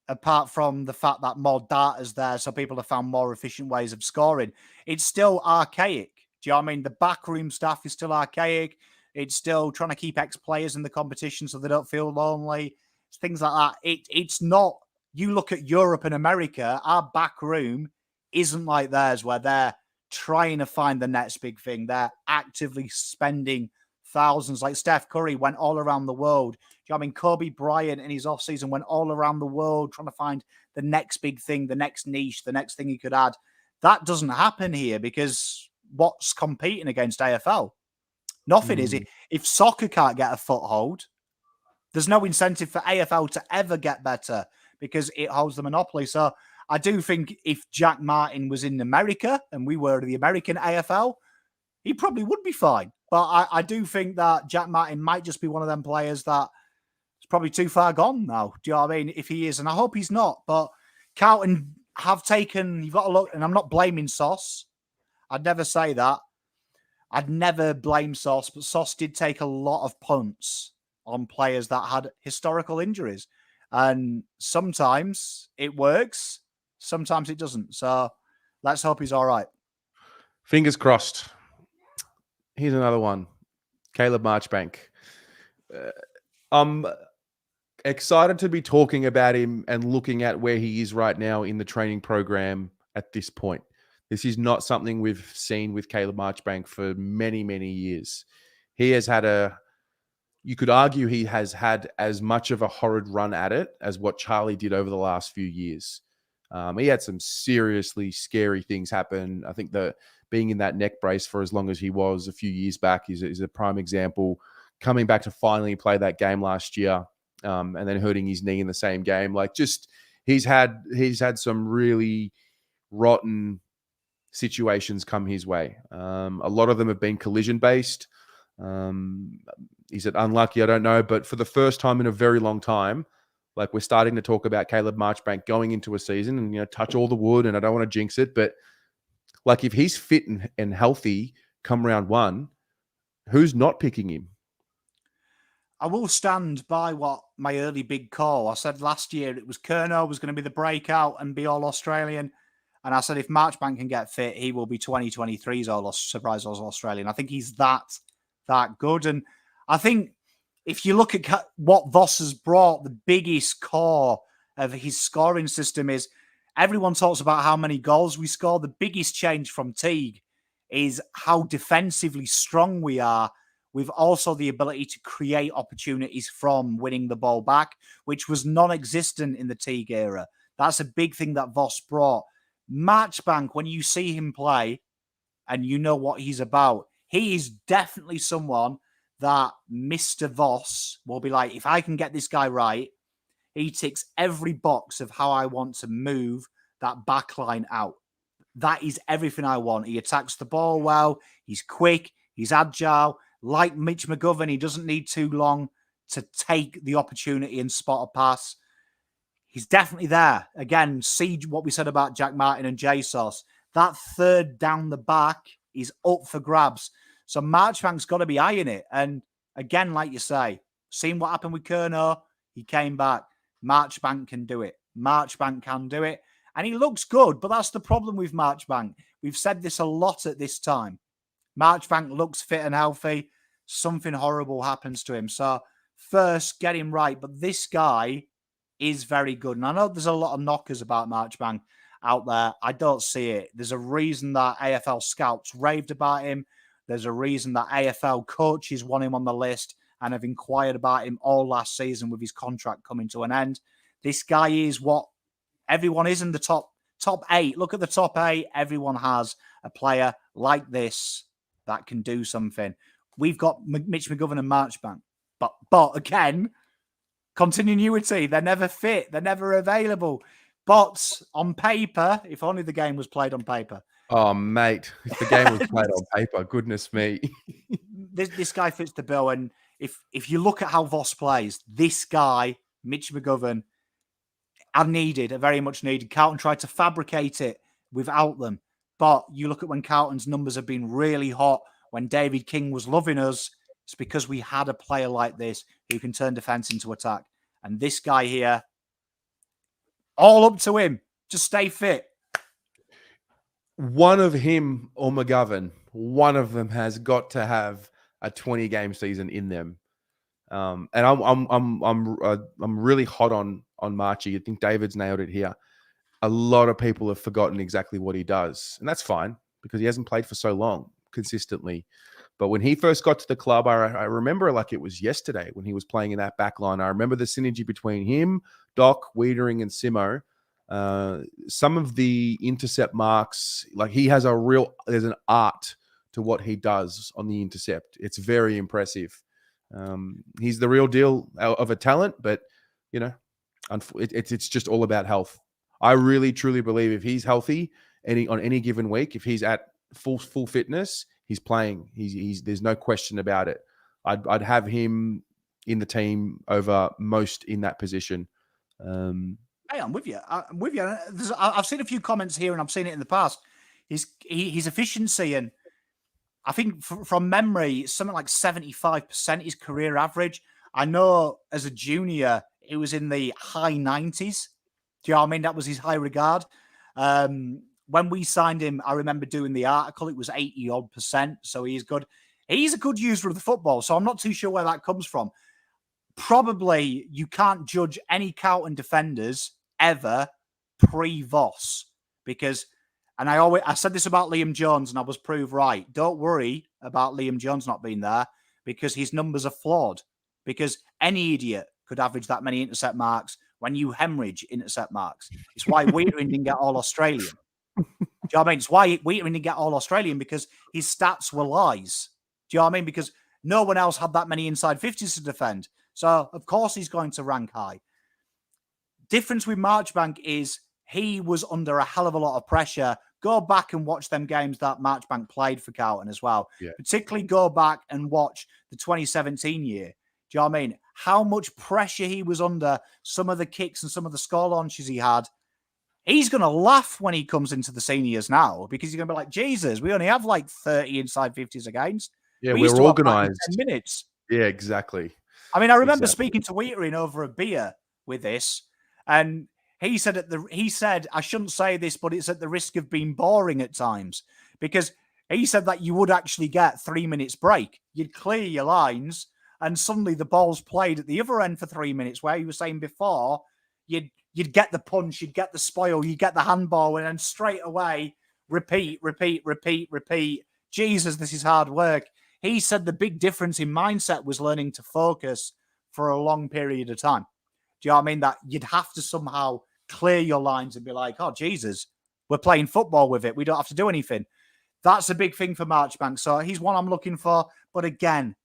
apart from the fact that more data is there, so people have found more efficient ways of scoring. It's still archaic. Do you know what I mean? The backroom staff is still archaic. It's still trying to keep ex-players in the competition so they don't feel lonely. It's things like that. It's not... You look at Europe and America, our back room isn't like theirs, where they're trying to find the next big thing. They're actively spending thousands. Like Steph Curry went all around the world. Do you know what I mean? Kobe Bryant in his offseason went all around the world trying to find the next big thing, the next niche, the next thing he could add. That doesn't happen here because what's competing against AFL? Nothing, is it? If soccer can't get a foothold, there's no incentive for AFL to ever get better, because it holds the monopoly. So I do think if Jack Martin was in America and we were the American AFL, he probably would be fine. But I do think that Jack Martin might just be one of them players that is probably too far gone now. Do you know what I mean? If he is, and I hope he's not. But Carlton have taken, you've got to look, and I'm not blaming Sauce. I'd never say that. I'd never blame Sauce, but Sauce did take a lot of punts on players that had historical injuries. And sometimes it works, sometimes it doesn't. So let's hope he's all right. Fingers crossed. Here's another one. Caleb Marchbank. I'm excited to be talking about him and looking at where he is right now in the training program at this point. This is not something we've seen with Caleb Marchbank for many, many years. He has had you could argue he has had as much of a horrid run at it as what Charlie did over the last few years. He had some seriously scary things happen. I think that being in that neck brace for as long as he was a few years back is a prime example. Coming back to finally play that game last year, and then hurting his knee in the same game. Like, just he's had some really rotten situations come his way. A lot of them have been collision based. Is it unlucky? I don't know. But for the first time in a very long time, like, we're starting to talk about Caleb Marchbank going into a season, and, touch all the wood, and I don't want to jinx it, but like, if he's fit and healthy come round one, who's not picking him? I will stand by what my early big call. I said last year it was Curnow was going to be the breakout and be all Australian. And I said if Marchbank can get fit, he will be 2023's all surprise all Australian. I think he's that good. And I think if you look at what Voss has brought, the biggest core of his scoring system is everyone talks about how many goals we score. The biggest change from Teague is how defensively strong we are, with also the ability to create opportunities from winning the ball back, which was non-existent in the Teague era. That's a big thing that Voss brought. Marchbank, when you see him play and you know what he's about, he is definitely someone that Mr. Voss will be like, if I can get this guy right, he ticks every box of how I want to move that back line out. That is everything I want. He attacks the ball well. He's quick. He's agile. Like Mitch McGovern, he doesn't need too long to take the opportunity and spot a pass. He's definitely there. Again, see what we said about Jack Martin and Jesus. That third down the back is up for grabs. So Marchbank's got to be eyeing it. And again, like you say, seeing what happened with Curnow, He came back. Marchbank can do it. Marchbank can do it. And he looks good, but that's the problem with Marchbank. We've said this a lot at this time. Marchbank looks fit and healthy. Something horrible happens to him. So first, get him right. But this guy is very good. And I know there's a lot of knockers about Marchbank out there. I don't see it. There's a reason that AFL scouts raved about him. There's a reason that AFL coaches want him on the list and have inquired about him all last season with his contract coming to an end. This guy is what everyone is in the top 8. Look at the top 8. Everyone has a player like this that can do something. We've got Mitch McGovern and Marchbank. But again, continuity. They're never fit. They're never available. But on paper, if only the game was played on paper. Oh, mate, if the game was played on paper, goodness me. This guy fits the bill. And if you look at how Voss plays, this guy, Mitch McGovern, are very much needed. Carlton tried to fabricate it without them. But you look at when Carlton's numbers have been really hot, when David King was loving us, it's because we had a player like this who can turn defence into attack. And this guy here, all up to him. Just stay fit. One of him or McGovern, one of them has got to have a 20-game season in them. And I'm really hot on Marchie. I think David's nailed it here. A lot of people have forgotten exactly what he does, and that's fine because he hasn't played for so long consistently. But when he first got to the club, I remember like it was yesterday when he was playing in that back line. I remember the synergy between him, Doc, Weitering, and Simo. Some of the intercept marks, like there's an art to what he does on the intercept. It's very impressive. He's the real deal of a talent, but it's just all about health. I really truly believe if he's healthy on any given week, if he's at full fitness, he's playing. He's there's no question about it. I'd have him in the team over most in that position. Hey, I'm with you. I've seen a few comments here, and I've seen it in the past. His efficiency, and I think from memory, something like 75% his career average. I know as a junior, it was in the high 90s. Do you know what I mean? That was his high regard. When we signed him, I remember doing the article. It was 80-odd%. So he's good. He's a good user of the football. So I'm not too sure where that comes from. Probably you can't judge any Carlton defenders ever pre-Voss because, and I said this about Liam Jones and I was proved right. Don't worry about Liam Jones not being there because his numbers are flawed because any idiot could average that many intercept marks when you hemorrhage intercept marks. It's why Weitering didn't get All-Australian. Do you know what I mean? It's why Weitering didn't get All-Australian because his stats were lies. Do you know what I mean? Because no one else had that many inside 50s to defend. So, of course, he's going to rank high. Difference with Marchbank is he was under a hell of a lot of pressure. Go back and watch them games that Marchbank played for Carlton as well. Yeah. Particularly go back and watch the 2017 year. Do you know what I mean? How much pressure he was under, some of the kicks and some of the score launches he had. He's going to laugh when he comes into the seniors now because he's going to be like, Jesus, we only have like 30 inside 50s against. Yeah, we're organised. 10 minutes. Yeah, exactly. I mean, I remember speaking to Weitering over a beer with this, and he said I shouldn't say this, but it's at the risk of being boring at times because he said that you would actually get 3 minutes break. You'd clear your lines, and suddenly the ball's played at the other end for 3 minutes. Where you were saying before, you'd get the punch, you'd get the spoil, you'd get the handball, and then straight away repeat. Jesus, this is hard work. He said the big difference in mindset was learning to focus for a long period of time. Do you know what I mean? That you'd have to somehow clear your lines and be like, oh, Jesus, we're playing football with it. We don't have to do anything. That's a big thing for Marchbank. So he's one I'm looking for. But again,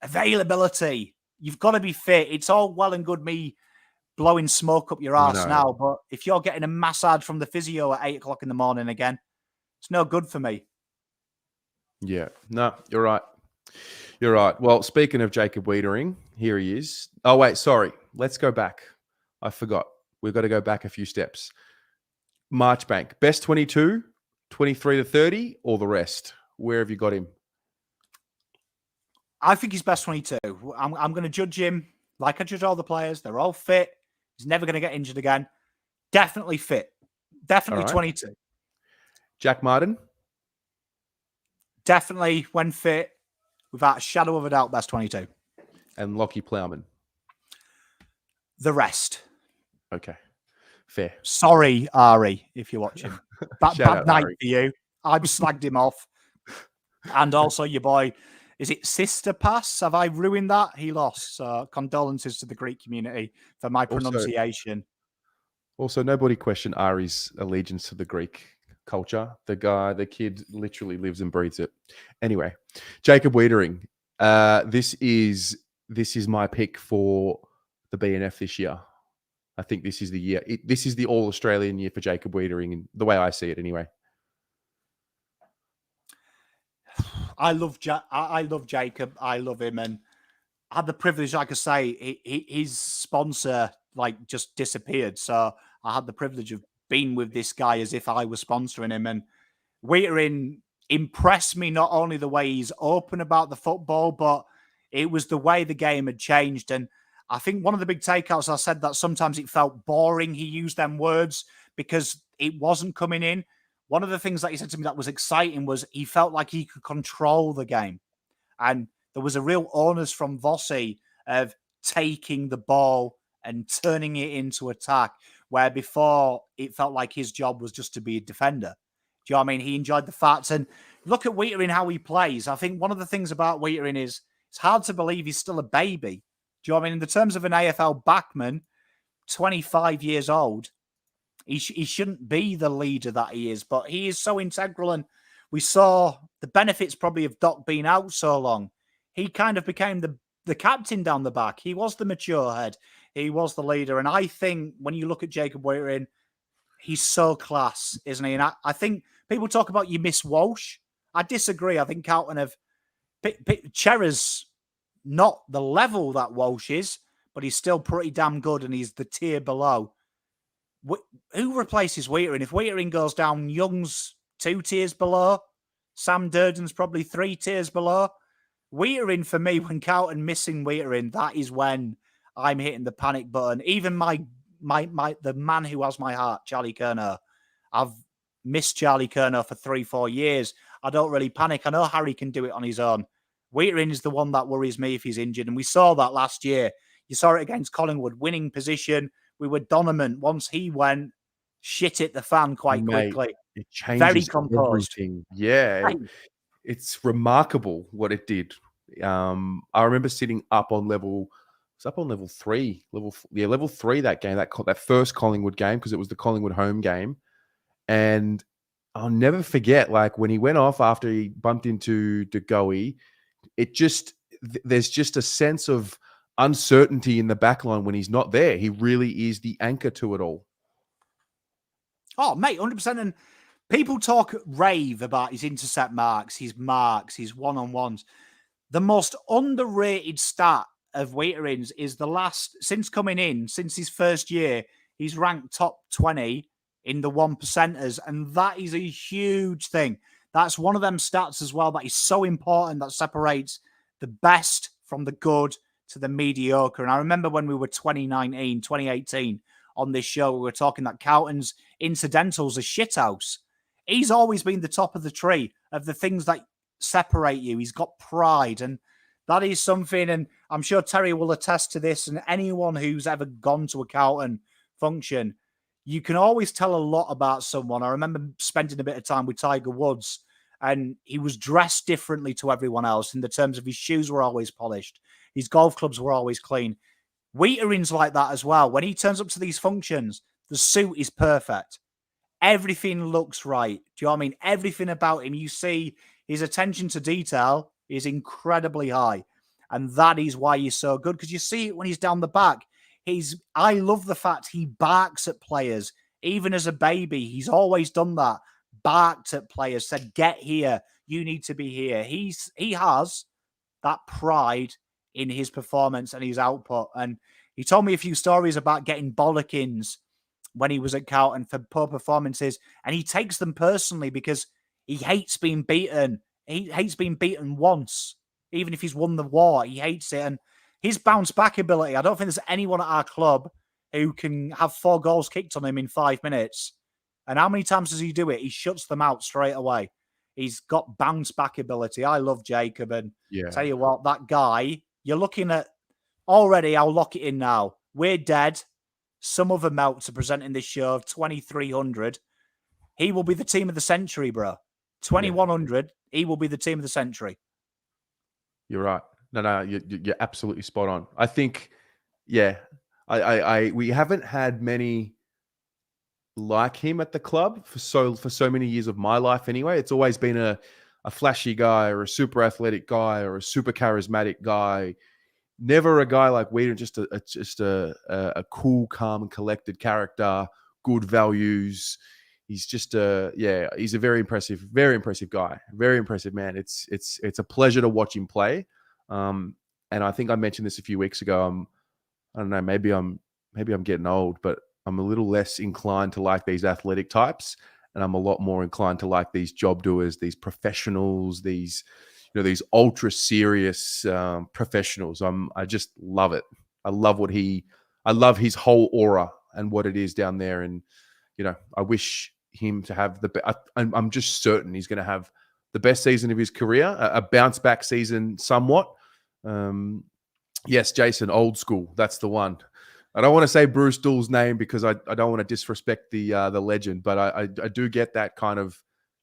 availability. You've got to be fit. It's all well and good me blowing smoke up your ass now. But if you're getting a massage from the physio at 8 o'clock in the morning again, it's no good for me. Yeah, no, you're right. You're right. Well, speaking of Jacob Weitering, here he is. Oh, wait, sorry. Let's go back. I forgot. We've got to go back a few steps. Marchbank, best 22, 23 to 30, or the rest? Where have you got him? I think he's best 22. I'm going to judge him Like I judge all the players. They're all fit. He's never going to get injured again. Definitely fit. Definitely All right. 22. Jack Martin. Definitely, when fit, without a shadow of a doubt, best 22. And Lachie Plowman. The rest. Okay. Fair. Sorry, Ari, if you're watching. Bad Shout night Ari. for you. I've slagged him off. And also your boy, is it Sister Pass? Have I ruined that? He lost. So condolences to the Greek community for my pronunciation. Also, nobody questioned Ari's allegiance to the Greek culture. The kid literally lives and breathes it. Anyway, Jacob Weitering. This is my pick for the BNF this year. I think this is the year. This is the All-Australian year for Jacob Weitering, the way I see it anyway. I love Jacob. I love him, and I had the privilege, like I say, his sponsor just disappeared. So I had the privilege of being with this guy as if I was sponsoring him. And Weitering impressed me, not only the way he's open about the football, but it was the way the game had changed. And I think one of the big takeouts, I said that sometimes it felt boring. He used them words because it wasn't coming in. One of the things that he said to me that was exciting was he felt like he could control the game. And there was a real onus from Vossi of taking the ball and turning it into attack, where before it felt like his job was just to be a defender. Do you know what I mean? He enjoyed the facts. And look at Weitering, how he plays. I think one of the things about Weitering is it's hard to believe he's still a baby. Do you know what I mean? In the terms of an AFL backman, 25 years old, he shouldn't be the leader that he is, but he is so integral. And we saw the benefits probably of Doc being out so long. He kind of became the captain down the back. He was the mature head. He was the leader. And I think when you look at Jacob Weitering, he's so class, isn't he? And I think people talk about you miss Walsh. I disagree. I think Carlton have... Cherra's not the level that Walsh is, but he's still pretty damn good, and he's the tier below. Who replaces Weitering? If Weitering goes down, Young's 2 tiers below. Sam Durden's probably 3 tiers below. Weitering, for me, when Carlton missing Weitering, that is when I'm hitting the panic button. Even the man who has my heart, Charlie Curnow. I've missed Charlie Curnow for 3-4 years. I don't really panic. I know Harry can do it on his own. Weitering is the one that worries me if he's injured. And we saw that last year. You saw it against Collingwood, winning position. We were dominant. Once he went, shit hit the fan quite quickly. It changes very composed. everything. Yeah, it's remarkable what it did. I remember sitting up on level 3, level 3 that game, that first Collingwood game, because it was the Collingwood home game, and I'll never forget when he went off after he bumped into De Goey. There's just a sense of uncertainty in the backline when he's not there. He really is the anchor to it all. Oh, mate, 100%. And people rave about his intercept marks, his one-on-ones. The most underrated stat of Weitering's is since coming in, since his first year, he's ranked top 20 in the 1%ers. And that is a huge thing. That's one of them stats as well that is so important, that separates the best from the good to the mediocre. And I remember when we were 2018 on this show, we were talking that Carlton's incidentals are shithouse. He's always been the top of the tree of the things that separate you. He's got pride, and that is something, and I'm sure Terry will attest to this, and anyone who's ever gone to a Carlton function, you can always tell a lot about someone. I remember spending a bit of time with Tiger Woods, and he was dressed differently to everyone else in the terms of his shoes were always polished. His golf clubs were always clean. Weitering's like that as well. When he turns up to these functions, the suit is perfect. Everything looks right. Do you know what I mean? Everything about him, you see his attention to detail is incredibly high. And that is why he's so good, because you see it when he's down the back. I love the fact he barks at players. Even as a baby, he's always done that. Barked at players, said, get here. You need to be here. He has that pride in his performance and his output. And he told me a few stories about getting bollockings when he was at Carlton for poor performances. And he takes them personally because he hates being beaten. He hates being beaten once. Even if he's won the war, he hates it. And his bounce back ability, I don't think there's anyone at our club who can have 4 goals kicked on him in 5 minutes. And how many times does he do it? He shuts them out straight away. He's got bounce back ability. I love Jacob. And tell you what, that guy, you're looking at already, I'll lock it in now. We're Dead. Some other melts are presenting this show of 2,300. He will be the team of the century, bro. 2,100, he will be the team of the century. You're right. No, you're absolutely spot on. I think, we haven't had many like him at the club for so many years of my life. Anyway, it's always been a flashy guy or a super athletic guy or a super charismatic guy. Never a guy like Weitering, just a cool, calm, and collected character, good values. He's just he's a very impressive guy, very impressive man. It's a pleasure to watch him play. And I think I mentioned this a few weeks ago. I don't know, maybe I'm getting old, but I'm a little less inclined to like these athletic types, and I'm a lot more inclined to like these job doers, these professionals, these ultra serious professionals. I just love it. I love his whole aura and what it is down there. And I wish him to have I'm just certain he's going to have the best season of his career, a bounce back season somewhat. Yes, Jason, old school. That's the one. I don't want to say Bruce Doull's name because I don't want to disrespect the legend, but I do get that kind of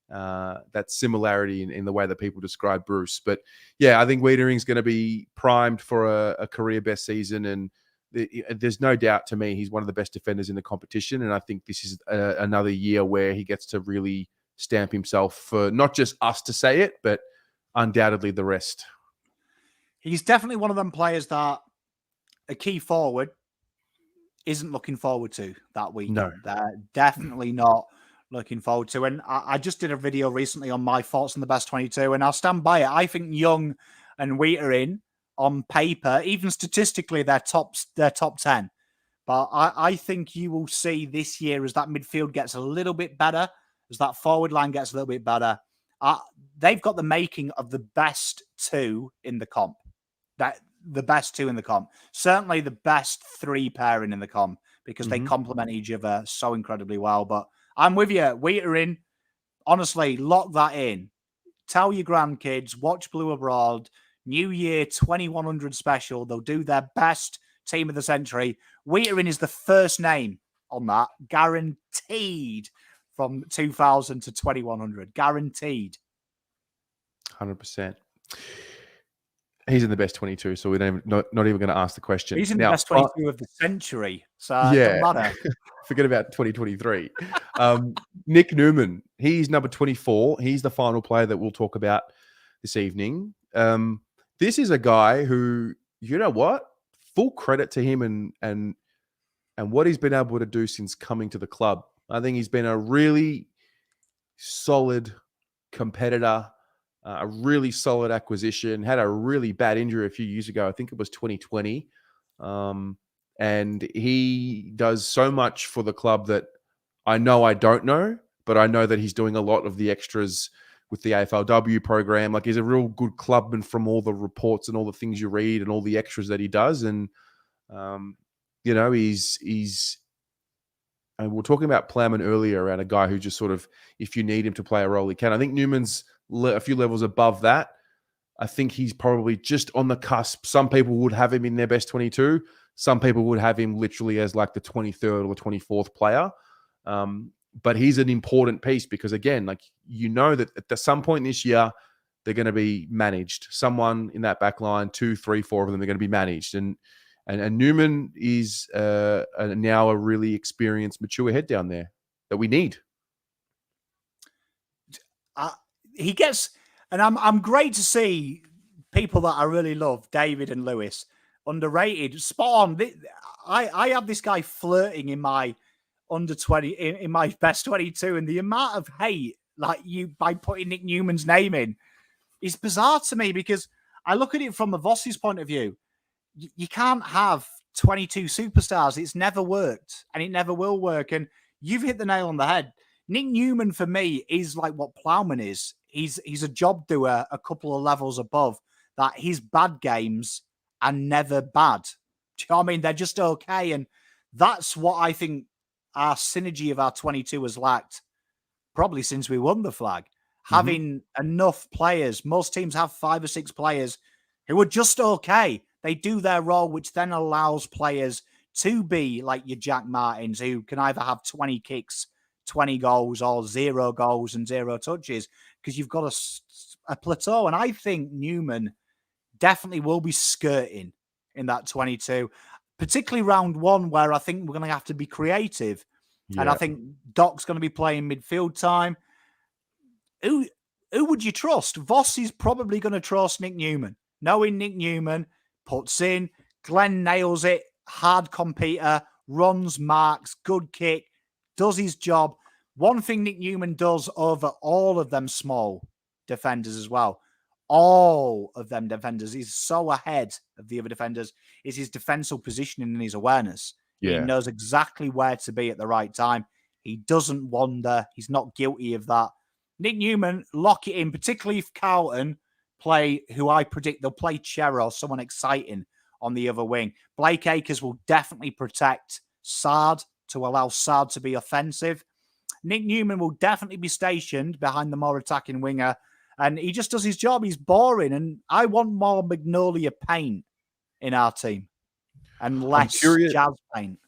that similarity in the way that people describe Bruce. But yeah, I think Weitering's going to be primed for a career best season, and there's no doubt to me he's one of the best defenders in the competition. And I think this is another year where he gets to really stamp himself for not just us to say it, but undoubtedly the rest. He's definitely one of them players that a key forward isn't looking forward to that weekend. No. They're definitely not looking forward to. And I just did a video recently on my thoughts on the best 22, and I'll stand by it. I think Young and Weitering on paper, even statistically, they're top 10. But I think you will see this year as that midfield gets a little bit better, as that forward line gets a little bit better. They've got the making of the best 2 in the comp. The best 2 in the comp. Certainly the best 3 pairing in the comp, because they complement each other so incredibly well. But I'm with you. Weitering, honestly, lock that in. Tell your grandkids, watch Blue Abroad, New Year 2100 special. They'll do their best team of the century. Weitering is the first name on that, guaranteed, from 2000 to 2100. Guaranteed. 100%. He's in the best 22, so we're not even going to ask the question. He's in the best 22 of the century, so it doesn't matter. Forget about 2023. Nic Newman, he's number 24. He's the final player that we'll talk about this evening. This is a guy who, you know what? Full credit to him and what he's been able to do since coming to the club. I think he's been a really solid competitor, a really solid acquisition, had a really bad injury a few years ago. I think it was 2020. And he does so much for the club that I know I don't know, but I know that he's doing a lot of the extras with the AFLW program. Like, he's a real good clubman from all the reports and all the things you read and all the extras that he does. And, he's and we were talking about Plowman earlier, around a guy who just sort of, if you need him to play a role, he can. I think Newman's a few levels above that. I think he's probably just on the cusp. Some people would have him in their best 22. Some people would have him literally as like the 23rd or the 24th player. But he's an important piece because, again, like, that at some point this year, they're going to be managed. Someone in that back line, 2, 3, 4 of them are going to be managed. And Newman is now a really experienced, mature head down there that we need. He gets, and I'm great to see people that I really love, David and Lewis, underrated, spot on. I have this guy flirting in my under 20, in my best 22, and the amount of hate by putting Nic Newman's name in is bizarre to me, because I look at it from the Voss's point of view. You can't have 22 superstars. It's never worked, and it never will work. And you've hit the nail on the head. Nic Newman, for me, is like what Plowman is. He's a job doer a couple of levels above that. His bad games are never bad. Do you know what I mean? They're just okay. And that's what I think our synergy of our 22 has lacked probably since we won the flag. Having enough players. Most teams have 5 or 6 players who are just okay. They do their role, which then allows players to be like your Jack Martins, who can either have 20 kicks, 20 goals, or 0 goals and 0 touches, because you've got a plateau. And I think Newman definitely will be skirting in that 22, particularly round 1, where I think we're going to have to be creative. Yeah. And I think Doc's going to be playing midfield time. Who would you trust? Voss is probably going to trust Nic Newman. Knowing Nic Newman puts in, Glenn nails it, hard competitor, runs, marks, good kick, does his job. One thing Nic Newman does over all of them small defenders as well, all of them defenders, he's so ahead of the other defenders, is his defensive positioning and his awareness. Yeah. He knows exactly where to be at the right time. He doesn't wander. He's not guilty of that. Nic Newman, lock it in, particularly if Carlton play, who I predict they'll play Cherry or someone exciting on the other wing. Blake Acres will definitely protect Sard to allow Sard to be offensive. Nic Newman will definitely be stationed behind the more attacking winger, and he just does his job. He's boring, and I want more Magnolia paint in our team and less Jazz paint.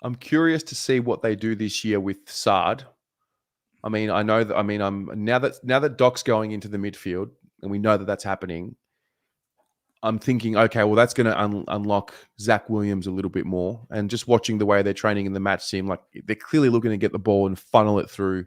I'm curious to see what they do this year with Sard. I mean, I know that. I mean, now that Doc's going into the midfield, and we know that that's happening. I'm thinking, okay, well, that's going to unlock Zach Williams a little bit more. And just watching the way they're training in the match seem like they're clearly looking to get the ball and funnel it through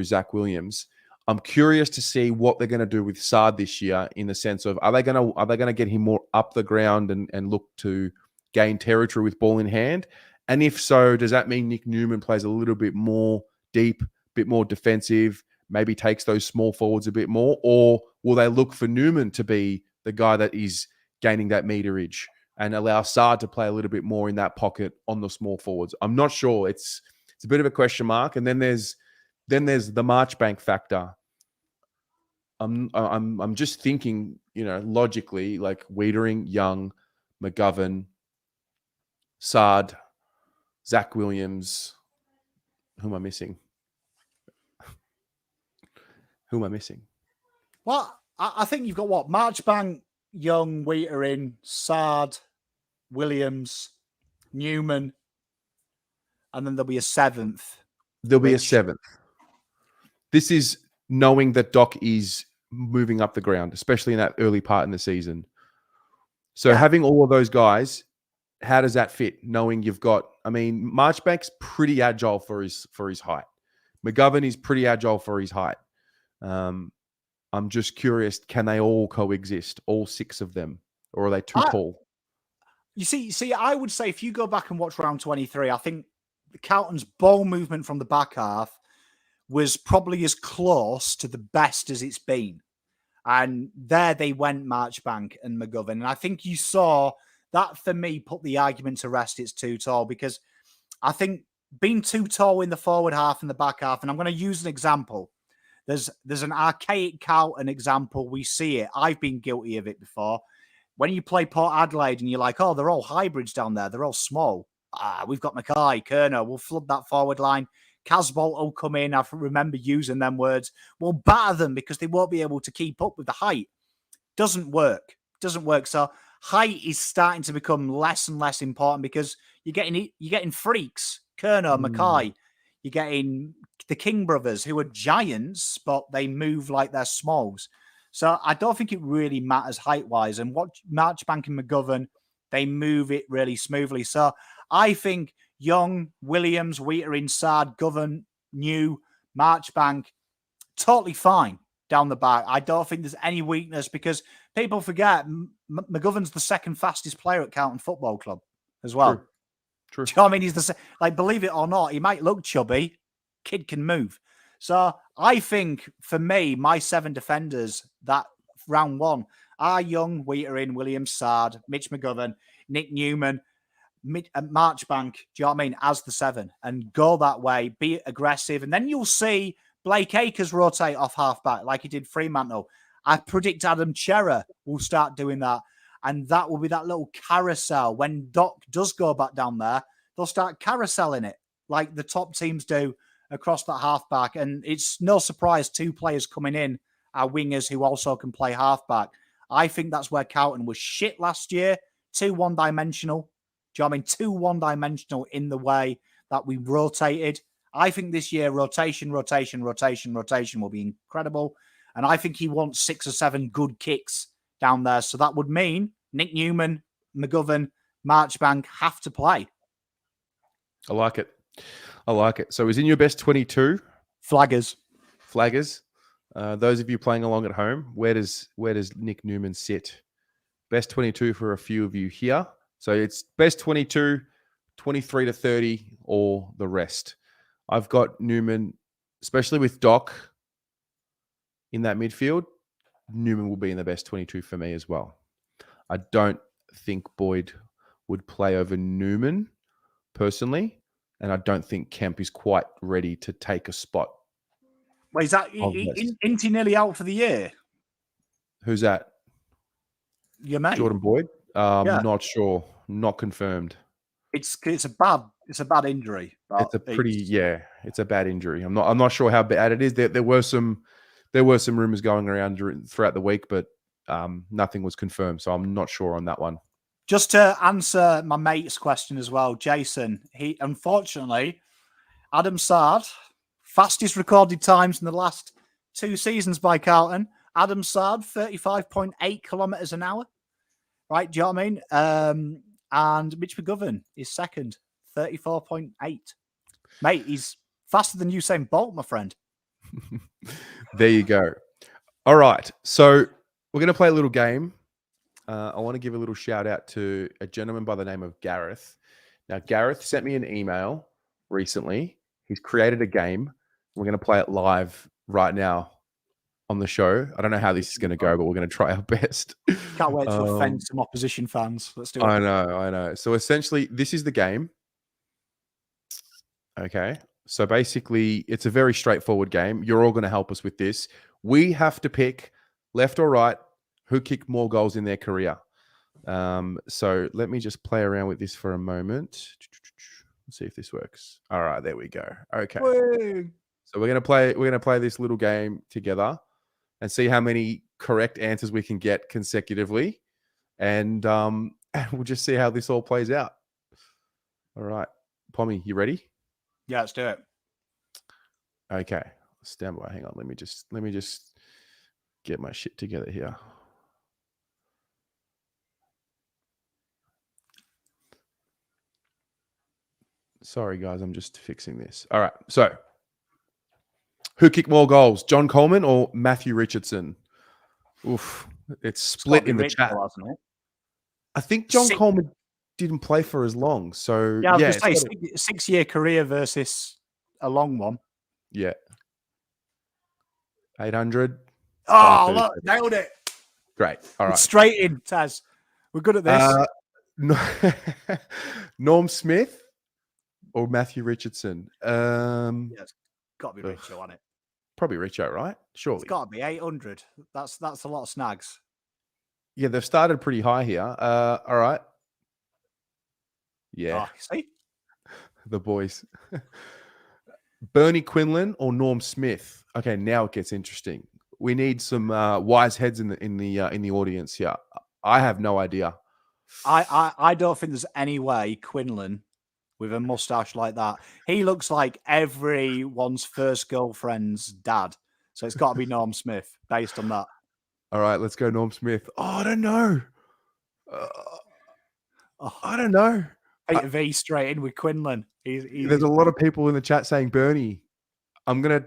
Zach Williams. I'm curious to see what they're going to do with Sard this year, in the sense of are they going to get him more up the ground and look to gain territory with ball in hand? And if so, does that mean Nic Newman plays a little bit more deep, bit more defensive, maybe takes those small forwards a bit more? Or will they look for Newman to be the guy that is gaining that meterage and allow Sard to play a little bit more in that pocket on the small forwards? I'm not sure. It's a bit of a question mark. And then there's the Marchbank factor. I'm just thinking, logically, like Weitering, Young, McGovern, Sard, Zach Williams. Who am I missing? Well, I think you've got what? Marchbank, Young, Weitering, Sard, Williams, Newman, and then there'll be a 7th. This is knowing that Doc is moving up the ground, especially in that early part in the season. So having all of those guys, how does that fit? Knowing you've got, Marchbank's pretty agile for his height. McGovern is pretty agile for his height. I'm just curious, can they all coexist, all 6 of them, or are they too tall? You see, I would say if you go back and watch round 23, I think Carlton's ball movement from the back half was probably as close to the best as it's been. And there they went, Marchbank and McGovern. And I think you saw that, for me, put the argument to rest it's too tall, because I think being too tall in the forward half and the back half, and I'm going to use an example. There's an archaic Carlton example. We see it. I've been guilty of it before. When you play Port Adelaide and you're like, oh, they're all hybrids down there. They're all small. We've got Mackay, Kerner. We'll flood that forward line. Casbolt will come in. I remember using them words. We'll batter them because they won't be able to keep up with the height. Doesn't work. So height is starting to become less and less important, because you're getting freaks. Kerner, Mackay. You're getting the King brothers, who are giants, but they move like they're smalls. So I don't think it really matters height-wise. And what Marchbank and McGovern, they move it really smoothly. So I think Young, Williams, Weitering, Sard, Govan, New, Marchbank, totally fine down the back. I don't think there's any weakness, because people forget McGovern's the second fastest player at Carlton Football Club as well. True. Do you know what I mean? He's believe it or not, he might look chubby. Kid can move. So I think, for me, my 7 defenders that round 1 are Young, Weitering, Williams, Sard, Mitch McGovern, Nic Newman, Marchbank, do you know what I mean, as the 7, and go that way, be aggressive. And then you'll see Blake Acres rotate off half-back like he did Fremantle. I predict Adam Cherrer will start doing that. And that will be that little carousel. When Doc does go back down there, they'll start carouseling it like the top teams do across that halfback. And it's no surprise 2 players coming in are wingers who also can play halfback. I think that's where Carlton was shit last year. Too one-dimensional. Do you know what I mean? Too one-dimensional in the way that we rotated. I think this year rotation will be incredible. And I think he wants 6 or 7 good kicks down there. So that would mean Nic Newman, McGovern, Marchbank have to play. I like it. So he's in your best 22? Flaggers. Those of you playing along at home, where does Nic Newman sit? Best 22 for a few of you here. So it's best 22, 23 to 30, or the rest. I've got Newman, especially with Doc in that midfield. Newman will be in the best 22 for me as well. I don't think Boyd would play over Newman personally, and I don't think Kemp is quite ready to take a spot. Wait, is that isn't he nearly out for the year? Who's that? Your mate, Jordan Boyd. Yeah. Not sure, not confirmed. It's a bad injury. It's a bad injury. I'm not sure how bad it is. There were some rumors going around throughout the week, but nothing was confirmed. So I'm not sure on that one. Just to answer my mate's question as well, Jason, he unfortunately, Adam Sard, fastest recorded times in the last 2 seasons by Carlton. Adam Sard, 35.8 kilometers an hour. Right, do you know what I mean? And Mitch McGovern is second, 34.8. Mate, he's faster than Usain Bolt, my friend. There you go. All right. So we're going to play a little game. I want to give a little shout out to a gentleman by the name of Gareth. Now, Gareth sent me an email recently. He's created a game. We're going to play it live right now on the show. I don't know how this is going to go, but we're going to try our best. Can't wait to offend some opposition fans. Let's do it. I know. So essentially, this is the game. Okay. So basically, it's a very straightforward game. You're all going to help us with this. We have to pick left or right who kicked more goals in their career. So let me just play around with this for a moment. Let's see if this works. All right, there we go. Okay. Woo. So we're gonna play this little game together and see how many correct answers we can get consecutively, and we'll just see how this all plays out. All right, Pommy, you ready? Yeah, let's do it. Okay, stand by. Hang on. Let me just get my shit together here. Sorry, guys. I'm just fixing this. All right. So, who kicked more goals, John Coleman or Matthew Richardson? Oof. It's split in the chat. I think John Coleman didn't play for as long. So, yeah, I was going to say 6-year career versus a long one. Yeah. 800. Oh, look, nailed it. Great. All right. Straight in, Taz. We're good at this. Norm Smith or Matthew Richardson? Yeah, it's got to be Richo on it. Probably Richo, right? Surely. It's got to be 800. That's a lot of snags. Yeah, they've started pretty high here. All right. Yeah. Oh, see? The boys. Bernie Quinlan or Norm Smith? Okay, now it gets interesting. We need some wise heads in the audience here. I have no idea. I don't think there's any way Quinlan with a mustache like that. He looks like everyone's first girlfriend's dad. So it's got to be Norm Smith based on that. All right, let's go Norm Smith. Oh, I don't know. I don't know. Peter V straight in with Quinlan. There's a lot of people in the chat saying Bernie. I'm gonna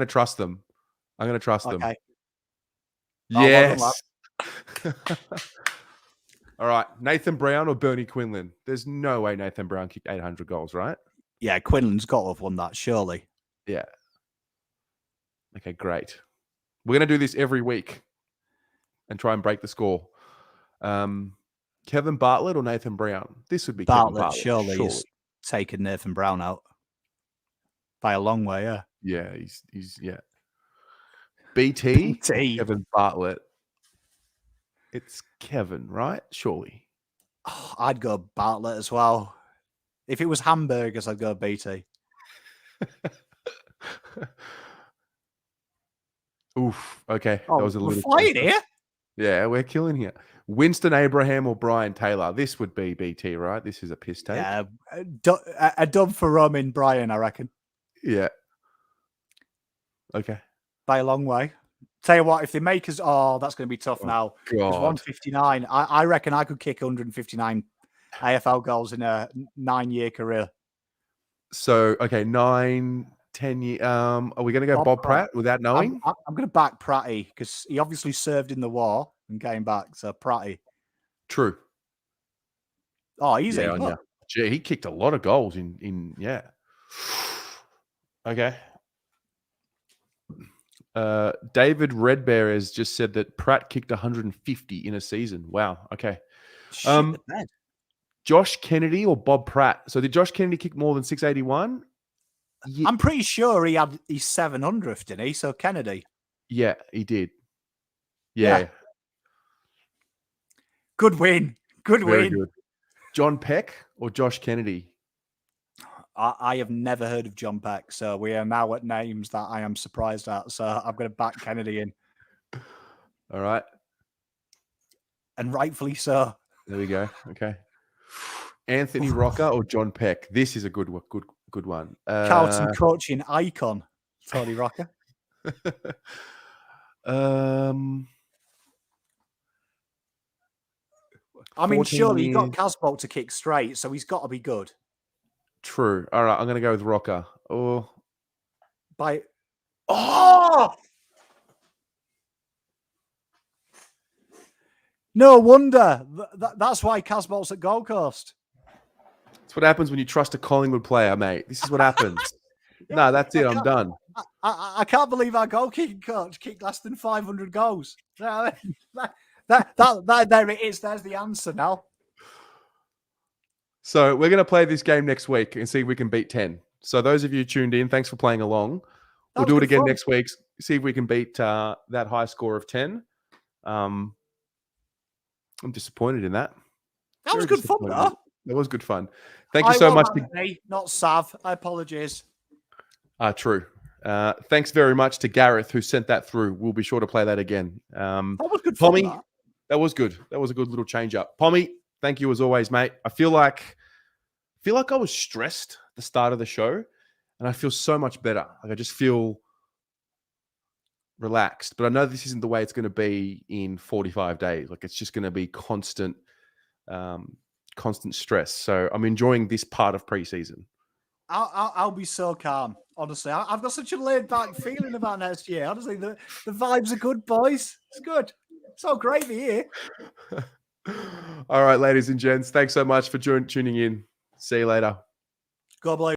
trust them. I'm gonna trust them. Okay. Yes. All right, Nathan Brown or Bernie Quinlan? There's no way Nathan Brown kicked 800 goals, right? Yeah, Quinlan's got to have won that, surely. Yeah. Okay, great. We're going to do this every week and try and break the score. Kevin Bartlett or Nathan Brown? This would be Bartlett, Kevin Bartlett. surely. He's taken Nathan Brown out by a long way, yeah. Yeah, he's yeah. BT, BT. Kevin Bartlett. It's Kevin, right? Surely. Oh, I'd go Bartlett as well. If it was hamburgers, I'd go BT. Oof. Okay. Oh, That was a we're little flying closer. here. Yeah, we're killing here. Winston Abraham or Brian Taylor. This would be BT, right? This is a piss take. Yeah, a dub for Roman Brian, I reckon. Yeah. Okay. By a long way. Tell you what, if they make us, that's going to be tough now. Because God. 159, I reckon I could kick 159 AFL goals in a 9-year career. So, okay, 9, 10 years. Are we going to go Bob Pratt without knowing? I'm going to back Pratty because he obviously served in the war and came back. So Pratty. True. Oh, easy. Yeah, yeah. Gee, he kicked a lot of goals in yeah. Okay. David Redbear has just said that Pratt kicked 150 in a season. Wow. Okay. Shit the bed. Josh Kennedy or Bob Pratt? So did Josh Kennedy kick more than 681? Yeah. I'm pretty sure he had his 700th, didn't he? So Kennedy. Yeah, he did. Yeah. Good win. Good Very win. good. John Peck or Josh Kennedy? I have never heard of John Peck, so we are now at names that I am surprised at. So I'm going to back Kennedy in. All right. And rightfully so. There we go. Okay. Anthony Rocker or John Peck? This is a good one. Good one. Carlton coaching icon, Tony Rocker. I mean, surely he got Casbolt to kick straight, so he's got to be good. True. All right, I'm going to go with Rocker. Oh. No wonder. That's why Casbolt's at Gold Coast. That's what happens when you trust a Collingwood player, mate. This is what happens. No, that's it. I'm done. I can't believe our goal-kicking coach kicked less than 500 goals. There it is. There's the answer now. So we're going to play this game next week and see if we can beat 10. So those of you tuned in, thanks for playing along. We'll do it again next week. See if we can beat that high score of 10. I'm disappointed in that. That was good fun, though. That was good fun. Thank you so much. Not Sav. I apologize. True. Thanks very much to Gareth who sent that through. We'll be sure to play that again. That was good Pommy, fun. that was good. That was a good little change up. Pommy, thank you as always, mate. I feel like I was stressed at the start of the show, and I feel so much better. Like I just feel relaxed. But I know this isn't the way it's going to be in 45 days. Like it's just going to be constant stress. So I'm enjoying this part of preseason. I'll be so calm. Honestly, I've got such a laid back feeling about next year. Honestly, the vibes are good, boys. It's good. It's all great here. All right, ladies and gents, thanks so much for tuning in. See you later. God bless.